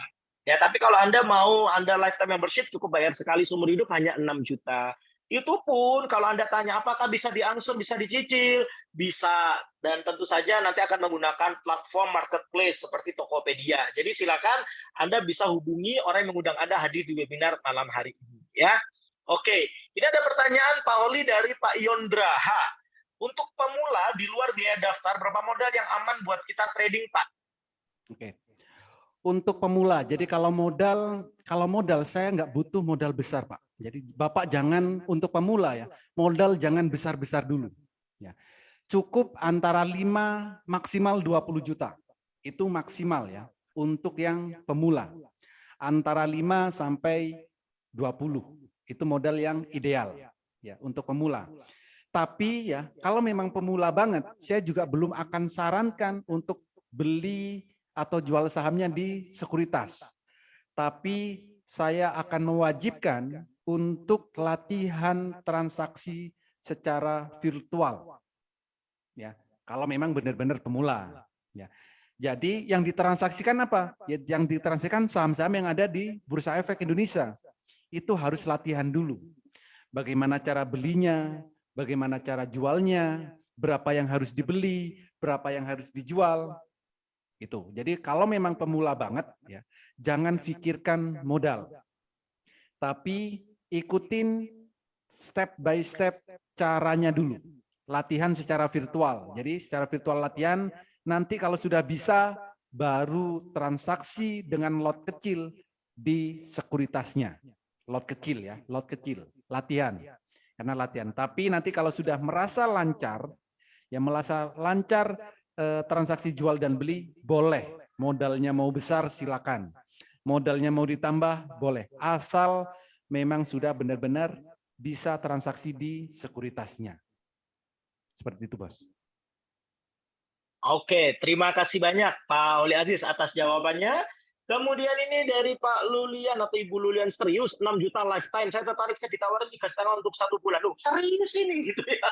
A: Ya, tapi kalau Anda mau Anda lifetime membership, cukup bayar sekali seumur hidup hanya 6 juta. Itu pun kalau Anda tanya apakah bisa diangsur, bisa dicicil, bisa, dan tentu saja nanti akan menggunakan platform marketplace seperti Tokopedia. Jadi silakan Anda bisa hubungi orang yang mengundang Anda hadir di webinar malam hari ini ya. Oke, ini ada pertanyaan Pak Oli dari Pak Yondraha. Untuk pemula di luar biaya daftar, berapa modal yang aman buat kita trading, Pak?
B: Oke. Untuk pemula, jadi kalau modal saya nggak butuh modal besar, Pak. Jadi Bapak jangan untuk pemula ya, modal jangan besar-besar dulu. Ya. Cukup antara 5 maksimal 20 juta. Itu maksimal ya untuk yang pemula. Antara 5 sampai 20. Itu modal yang ideal ya untuk pemula. Tapi ya, kalau memang pemula banget, saya juga belum akan sarankan untuk beli atau jual sahamnya di sekuritas. Tapi saya akan mewajibkan untuk latihan transaksi secara virtual. Ya, kalau memang benar-benar pemula. Ya. Jadi yang ditransaksikan apa? Ya, yang ditransaksikan saham-saham yang ada di Bursa Efek Indonesia. Itu harus latihan dulu. Bagaimana cara belinya, bagaimana cara jualnya, berapa yang harus dibeli, berapa yang harus dijual. Itu. Jadi kalau memang pemula banget ya, jangan pikirkan modal. Tapi ikutin step by step caranya dulu. Latihan secara virtual. Jadi secara virtual latihan, nanti kalau sudah bisa baru transaksi dengan lot kecil di sekuritasnya. Lot kecil ya, lot kecil. Latihan. Karena latihan. Tapi nanti kalau sudah merasa lancar, ya merasa lancar transaksi jual dan beli, boleh. Modalnya mau besar, silakan. Modalnya mau ditambah, boleh. Asal memang sudah benar-benar bisa transaksi di sekuritasnya. Seperti itu, Bos.
A: Oke, terima kasih banyak Pak Oli Aziz atas jawabannya. Kemudian ini dari Pak Lulian atau Ibu Lulian, serius 6 juta lifetime. Saya tertarik, saya ditawarin 3,5 untuk 1 bulan. Loh, serius ini gitu ya.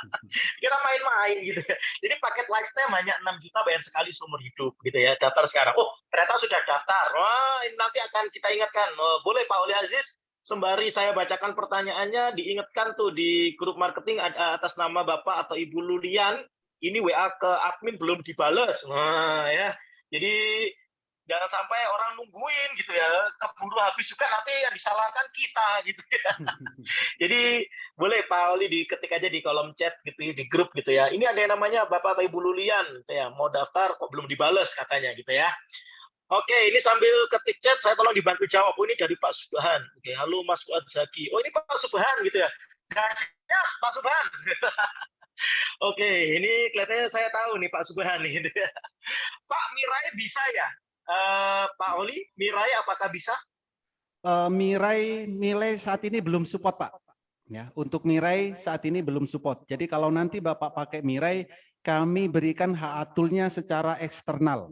A: Kira main-main gitu ya. Jadi paket lifetime hanya 6 juta bayar sekali seumur hidup gitu ya. Daftar sekarang. Oh, ternyata sudah daftar. Wah, ini nanti akan kita ingatkan. Oh, boleh Pak Oli Aziz, sembari saya bacakan pertanyaannya, diingatkan tuh di grup marketing atas nama Bapak atau Ibu Lulian, ini WA ke admin belum dibales. Nah, ya. Jadi jangan sampai orang nungguin gitu ya, keburu habis juga nanti yang disalahkan kita gitu ya. Jadi boleh Pak Oli diketik aja di kolom chat gitu ya, di grup gitu ya. Ini ada yang namanya Bapak atau Ibu Lulian gitu ya, mau daftar kok belum dibales katanya gitu ya. Oke, ini sambil ketik chat saya tolong dibantu jawab. Oh, ini dari Pak Subhan. Oke, halo Mas Fuad Zaki. Oh, ini Pak Subhan gitu ya. Ya, Pak Subhan. Oke, ini kelihatannya saya tahu nih Pak Subhan nih. Pak, Mirai bisa ya? Pak Oli, Mirai apakah bisa?
B: Mirai nilai saat ini belum support, Pak. Ya, untuk Mirai saat ini belum support. Jadi kalau nanti Bapak pakai Mirai, kami berikan hak aturnya secara eksternal.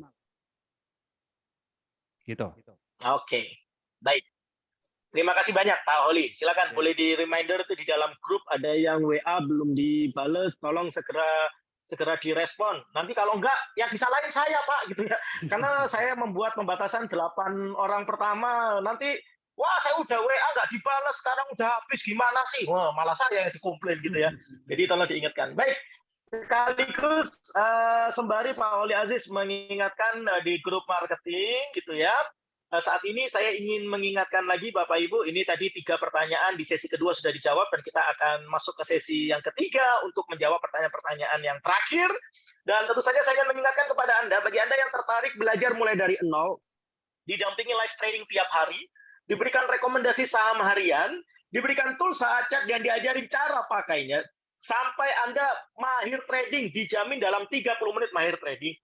B: Gitu.
A: Oke, baik. Terima kasih banyak Pak Oli. Silakan boleh di reminder itu di dalam grup ada yang WA belum dibales, tolong segera direspon. Nanti kalau enggak, yang disalahin saya Pak gitu ya. Karena saya membuat pembatasan 8 orang pertama. Nanti wah saya udah WA nggak dibales, sekarang udah habis gimana sih? Wah malah saya yang dikomplain gitu ya. Jadi tolong diingatkan. Baik. Sekaligus sembari Pak Oli Aziz mengingatkan di grup marketing gitu ya. Saat ini saya ingin mengingatkan lagi Bapak Ibu, ini tadi 3 pertanyaan di sesi kedua sudah dijawab dan kita akan masuk ke sesi yang ketiga untuk menjawab pertanyaan-pertanyaan yang terakhir. Dan tentu saja saya ingin mengingatkan kepada Anda, bagi Anda yang tertarik belajar mulai dari nol, didampingi live training tiap hari, diberikan rekomendasi saham harian, diberikan tools acak dan diajarin cara pakainya, sampai Anda mahir trading, dijamin dalam 30 menit mahir trading.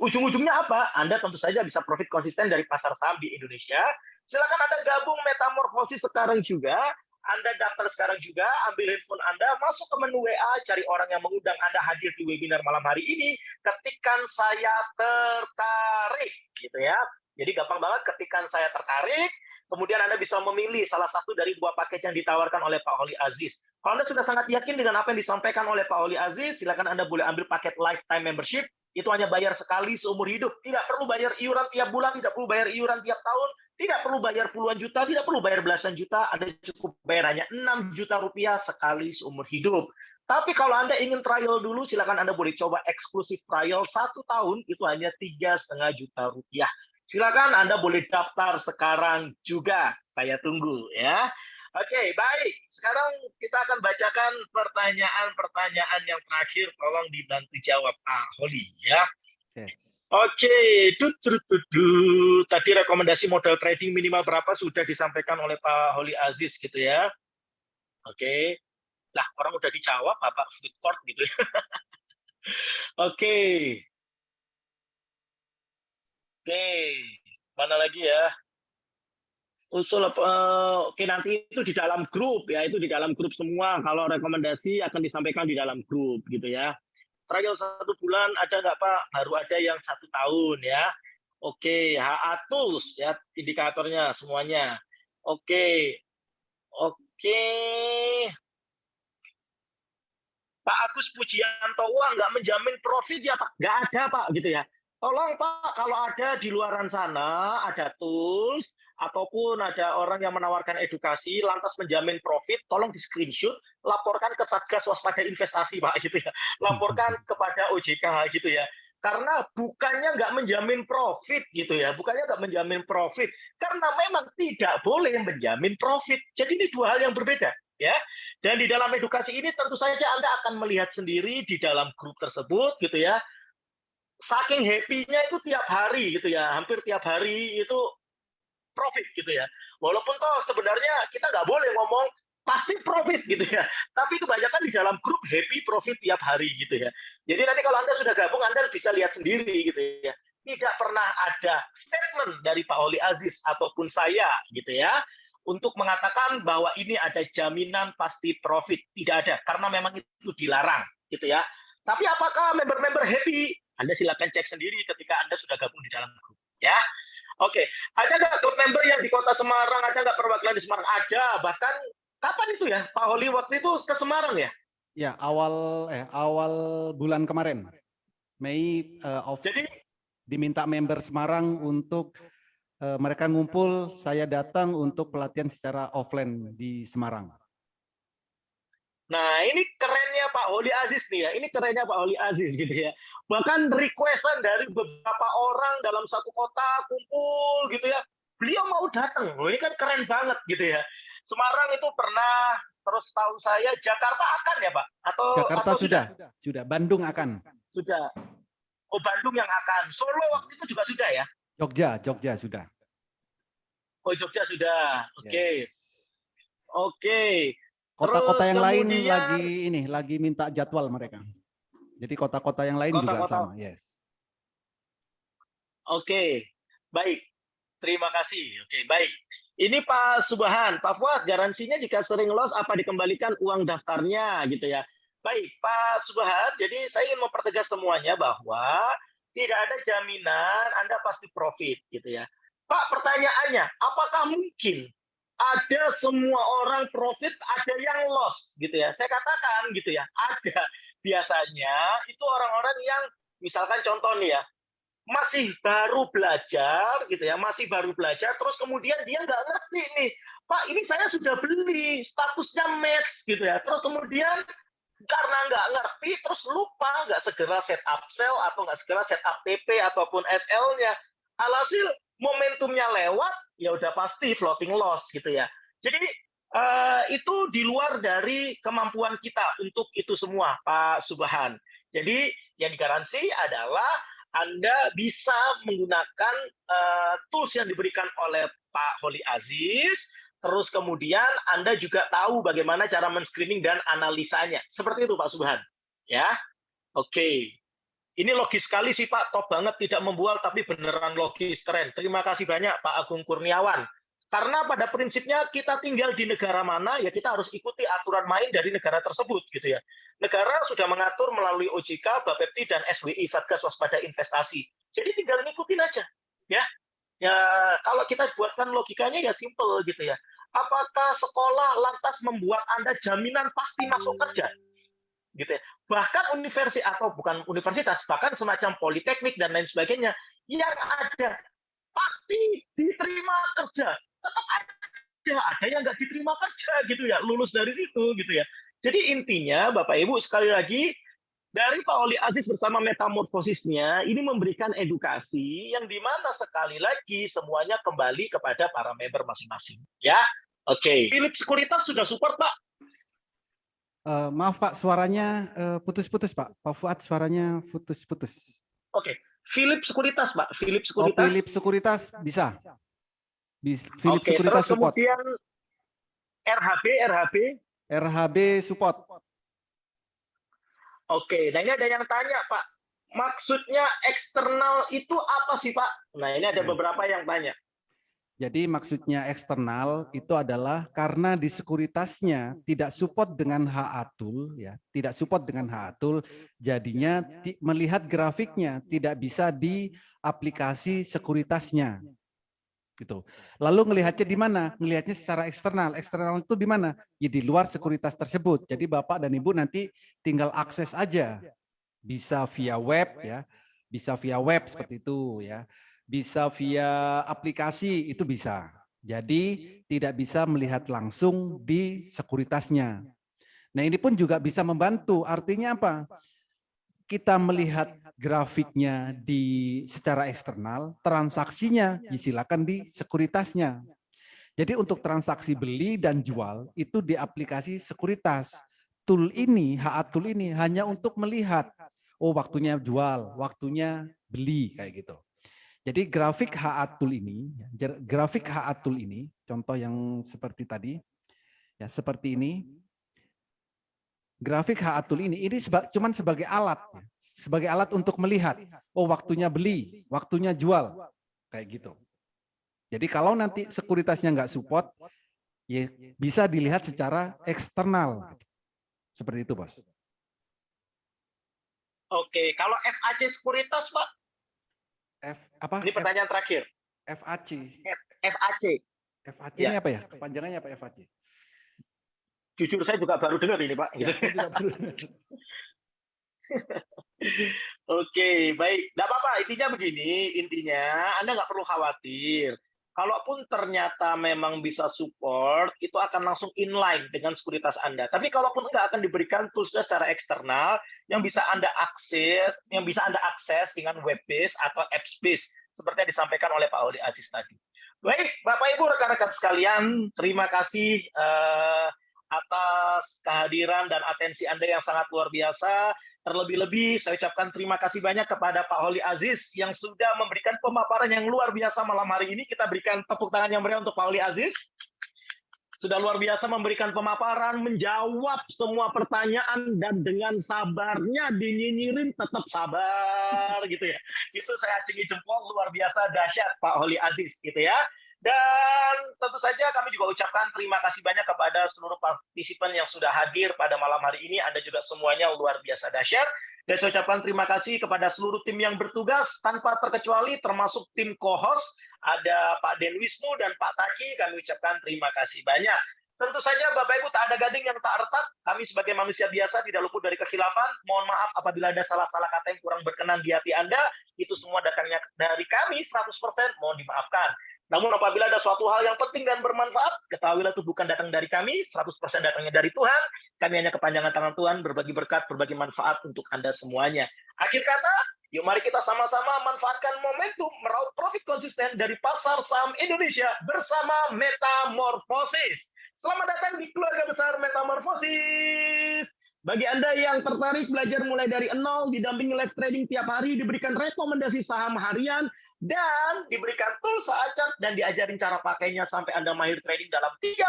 A: Ujung-ujungnya apa? Anda tentu saja bisa profit konsisten dari pasar saham di Indonesia. Silakan Anda gabung metamorfosis sekarang juga. Anda daftar sekarang juga, ambil handphone Anda, masuk ke menu WA, cari orang yang mengundang Anda hadir di webinar malam hari ini, ketikkan saya tertarik, gitu ya. Jadi gampang banget, ketikkan saya tertarik, kemudian Anda bisa memilih salah satu dari 2 paket yang ditawarkan oleh Pak Holi Aziz. Kalau Anda sudah sangat yakin dengan apa yang disampaikan oleh Pak Holi Aziz, silakan Anda boleh ambil paket lifetime membership, itu hanya bayar sekali seumur hidup. Tidak perlu bayar iuran tiap bulan, tidak perlu bayar iuran tiap tahun, tidak perlu bayar puluhan juta, tidak perlu bayar belasan juta, Anda cukup bayar hanya 6 juta rupiah sekali seumur hidup. Tapi kalau Anda ingin trial dulu, silakan Anda boleh coba eksklusif trial 1 tahun, itu hanya 3,5 juta rupiah. Silakan Anda boleh daftar sekarang juga. Saya tunggu ya. Oke, baik. Sekarang kita akan bacakan pertanyaan-pertanyaan yang terakhir. Tolong dibantu jawab Pak Holi ya.
B: Yes.
A: Oke, tadi rekomendasi modal trading minimal berapa sudah disampaikan oleh Pak Holi Aziz gitu ya. Oke. Lah, orang udah dijawab Bapak food court gitu ya. Oke. Oke. Mana lagi ya? Usul oke, nanti itu di dalam grup ya, itu di dalam grup semua. Kalau rekomendasi akan disampaikan di dalam grup gitu ya. Trial 1 bulan ada nggak Pak? Baru ada yang 1 tahun ya. Oke, HA Tools ya indikatornya semuanya. Oke. Oke. Pak Agus Pujianto, wah nggak menjamin profit ya Pak? Nggak ada Pak gitu ya. Tolong Pak, kalau ada di luaran sana, ada tools, ataupun ada orang yang menawarkan edukasi, lantas menjamin profit, tolong di screenshot, laporkan ke Satgas Waspada Investasi Pak gitu ya. Laporkan kepada OJK gitu ya. Karena bukannya nggak menjamin profit gitu ya, bukannya nggak menjamin profit, karena memang tidak boleh menjamin profit. Jadi ini 2 hal yang berbeda ya. Dan di dalam edukasi ini tentu saja Anda akan melihat sendiri di dalam grup tersebut gitu ya. Saking happy-nya itu tiap hari gitu ya, hampir tiap hari itu profit gitu ya. Walaupun toh sebenarnya kita nggak boleh ngomong pasti profit gitu ya. Tapi kebanyakan di dalam grup happy profit tiap hari gitu ya. Jadi nanti kalau Anda sudah gabung, Anda bisa lihat sendiri gitu ya. Tidak pernah ada statement dari Pak Holi Aziz ataupun saya gitu ya untuk mengatakan bahwa ini ada jaminan pasti profit. Tidak ada, karena memang itu dilarang gitu ya. Tapi apakah member-member happy? Anda silakan cek sendiri ketika Anda sudah gabung di dalam grup ya. Oke, ada nggak grup member yang di Kota Semarang? Ada nggak perwakilan di Semarang? Ada. Bahkan kapan itu ya, Pak Holi waktu itu ke Semarang ya?
B: Ya, awal bulan kemarin, Mei,
A: Jadi
B: diminta member Semarang untuk mereka ngumpul, saya datang untuk pelatihan secara offline di Semarang.
A: nah, ini kerennya Pak Holi Aziz nih ya. Ini kerennya Pak Holi Aziz gitu ya. Bahkan requestan dari beberapa orang dalam satu kota kumpul gitu ya. Beliau mau datang. Loh, ini kan keren banget gitu ya. Semarang itu pernah, terus tahu saya Jakarta akan ya Pak?
B: Jakarta
A: Atau
B: sudah, Bandung akan.
A: Sudah. Oh, Bandung yang akan. Solo waktu itu juga sudah ya?
B: Jogja sudah.
A: Oh, Jogja sudah. Oke.
B: Yes.
A: Oke.
B: Kota-kota
A: Terus
B: yang lain
A: kemudian
B: lagi minta jadwal mereka. Jadi kota-kota yang lain juga
A: kota-kota.
B: sama, yes.
A: Oke, baik. Terima kasih. Oke, baik. Ini Pak Subhan, Pak Fuad, garansinya jika sering loss apa dikembalikan uang daftarnya gitu ya. Baik, Pak Subhan, jadi saya ingin mempertegas semuanya bahwa tidak ada jaminan Anda pasti profit gitu ya. Pak, pertanyaannya, apakah mungkin ada semua orang profit, ada yang loss gitu ya? Saya katakan gitu ya, ada. Biasanya itu orang-orang yang misalkan contoh nih ya, masih baru belajar gitu ya, masih baru belajar, terus kemudian dia nggak ngerti nih, Pak ini saya sudah beli, statusnya match gitu ya, terus kemudian karena nggak ngerti, terus lupa, nggak segera setup sell atau nggak segera setup TP ataupun SL-nya, alhasil momentumnya lewat, ya udah pasti floating loss gitu ya. Jadi itu di luar dari kemampuan kita untuk itu semua, Pak Subhan. Jadi yang digaransi adalah Anda bisa menggunakan tools yang diberikan oleh Pak Holi Aziz, terus kemudian Anda juga tahu bagaimana cara men-screening dan analisanya. Seperti itu Pak Subhan. Ya, oke. Ini logis sekali sih Pak, top banget, tidak membual tapi beneran logis, keren. Terima kasih banyak Pak Agung Kurniawan. Karena pada prinsipnya kita tinggal di negara mana, ya kita harus ikuti aturan main dari negara tersebut gitu ya. Negara sudah mengatur melalui OJK, Bapepti, dan SWI, Satgas Waspada Investasi. Jadi tinggal ngikutin aja. Ya, ya kalau kita buatkan logikanya ya simple gitu ya. Apakah sekolah lantas membuat Anda jaminan pasti masuk kerja? Gitu ya. Bahkan universitas atau bukan universitas, bahkan semacam politeknik dan lain sebagainya yang ada pasti diterima kerja. Tetap ada yang nggak diterima kerja gitu ya, lulus dari situ gitu ya. Jadi intinya Bapak Ibu sekali lagi dari Pak Oli Aziz bersama metamorfosisnya ini memberikan edukasi yang dimana sekali lagi semuanya kembali kepada para member masing-masing. Ya, oke. Philip Sekuritas sudah support Pak.
B: Maaf Pak, suaranya putus-putus Pak. Pak Fuad suaranya putus-putus.
A: Oke, Philip Sekuritas Pak. Philip
B: Oh,
A: Sekuritas.
B: Philip Sekuritas bisa. Philip
A: Oke,
B: Sekuritas
A: terus
B: support.
A: kemudian
B: RHB support.
A: Oke, nah ini ada yang tanya Pak, maksudnya eksternal itu apa sih Pak? Nah ini ada beberapa yang tanya.
B: Jadi maksudnya eksternal itu adalah karena di sekuritasnya tidak support dengan HA-Tool, ya, tidak support dengan HA-Tool, jadinya melihat grafiknya tidak bisa di aplikasi sekuritasnya. Gitu. Lalu ngelihatnya di mana? Ngelihatnya secara eksternal. Eksternal itu di mana? Ya di luar sekuritas tersebut. Jadi Bapak dan Ibu nanti tinggal akses aja. Bisa via web ya, bisa via web seperti itu ya. Bisa via aplikasi itu bisa. Jadi tidak bisa melihat langsung di sekuritasnya. Nah, ini pun juga bisa membantu. Artinya apa? Kita melihat grafiknya secara eksternal, transaksinya silakan di sekuritasnya. Jadi untuk transaksi beli dan jual itu di aplikasi sekuritas. Tool ini, HA Tool ini hanya untuk melihat, oh waktunya jual, waktunya beli kayak gitu. Jadi grafik HA Tool ini, contoh yang seperti tadi, ya seperti ini. Grafik HA Tool ini cuma sebagai alat untuk melihat, oh waktunya beli, waktunya jual, kayak gitu. Jadi kalau nanti sekuritasnya nggak support, ya bisa dilihat secara eksternal. Seperti itu, Bos.
A: Oke, kalau FAC Sekuritas, Pak?
B: Apa?
A: Ini pertanyaan terakhir.
B: FAC.
A: FAC.
B: FAC ini apa ya? Kepanjangannya apa FAC?
A: Jujur saya juga baru dengar ini, Pak.
B: Ya, saya juga baru dengar.
A: Oke, baik. Nggak apa-apa, intinya Anda nggak perlu khawatir. Kalaupun ternyata memang bisa support, itu akan langsung inline dengan sekuritas Anda. Tapi kalaupun nggak akan diberikan toolsnya secara eksternal, yang bisa Anda akses dengan web base atau apps base, seperti yang disampaikan oleh Pak Oli Aziz tadi. Baik, Bapak Ibu rekan-rekan sekalian, terima kasih atas kehadiran dan atensi Anda yang sangat luar biasa. Terlebih-lebih saya ucapkan terima kasih banyak kepada Pak Holi Aziz yang sudah memberikan pemaparan yang luar biasa malam hari ini. Kita berikan tepuk tangan yang meriah untuk Pak Holi Aziz. Sudah luar biasa memberikan pemaparan, menjawab semua pertanyaan, dan dengan sabarnya dinyinyirin tetap sabar gitu ya. Itu saya acungi jempol, luar biasa dahsyat Pak Holi Aziz gitu ya. Dan tentu saja kami juga ucapkan terima kasih banyak kepada seluruh partisipan yang sudah hadir pada malam hari ini. Anda juga semuanya luar biasa dahsyat. Dan saya ucapkan terima kasih kepada seluruh tim yang bertugas tanpa terkecuali, termasuk tim co-host. Ada Pak Den Wisnu dan Pak Taki. Kami ucapkan terima kasih banyak. Tentu saja Bapak Ibu tak ada gading yang tak retak. Kami sebagai manusia biasa tidak luput dari kekhilafan. Mohon maaf apabila ada salah-salah kata yang kurang berkenan di hati Anda. Itu semua datangnya dari kami 100%, mohon dimaafkan. Namun apabila ada suatu hal yang penting dan bermanfaat, ketahuilah itu bukan datang dari kami, 100% datangnya dari Tuhan. Kami hanya kepanjangan tangan Tuhan, berbagi berkat, berbagi manfaat untuk Anda semuanya. Akhir kata, yuk mari kita sama-sama manfaatkan momentum meraup profit konsisten dari pasar saham Indonesia bersama Metamorfosis. Selamat datang di keluarga besar Metamorfosis. Bagi Anda yang tertarik belajar mulai dari nol, didampingi live trading tiap hari, diberikan rekomendasi saham harian, dan diberikan tools acak dan diajarin cara pakainya sampai Anda mahir trading dalam 30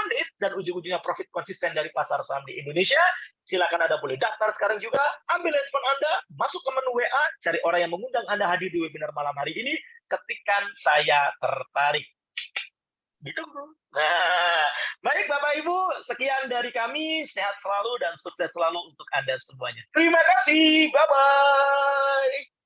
A: menit dan ujung-ujungnya profit konsisten dari pasar saham di Indonesia, silakan Anda boleh daftar sekarang juga, ambil handphone Anda, masuk ke menu WA, cari orang yang mengundang Anda hadir di webinar malam hari ini, ketikkan saya tertarik. Ditunggu. Nah, baik Bapak Ibu, sekian dari kami. Sehat selalu dan sukses selalu untuk Anda semuanya. Terima kasih. Bye-bye.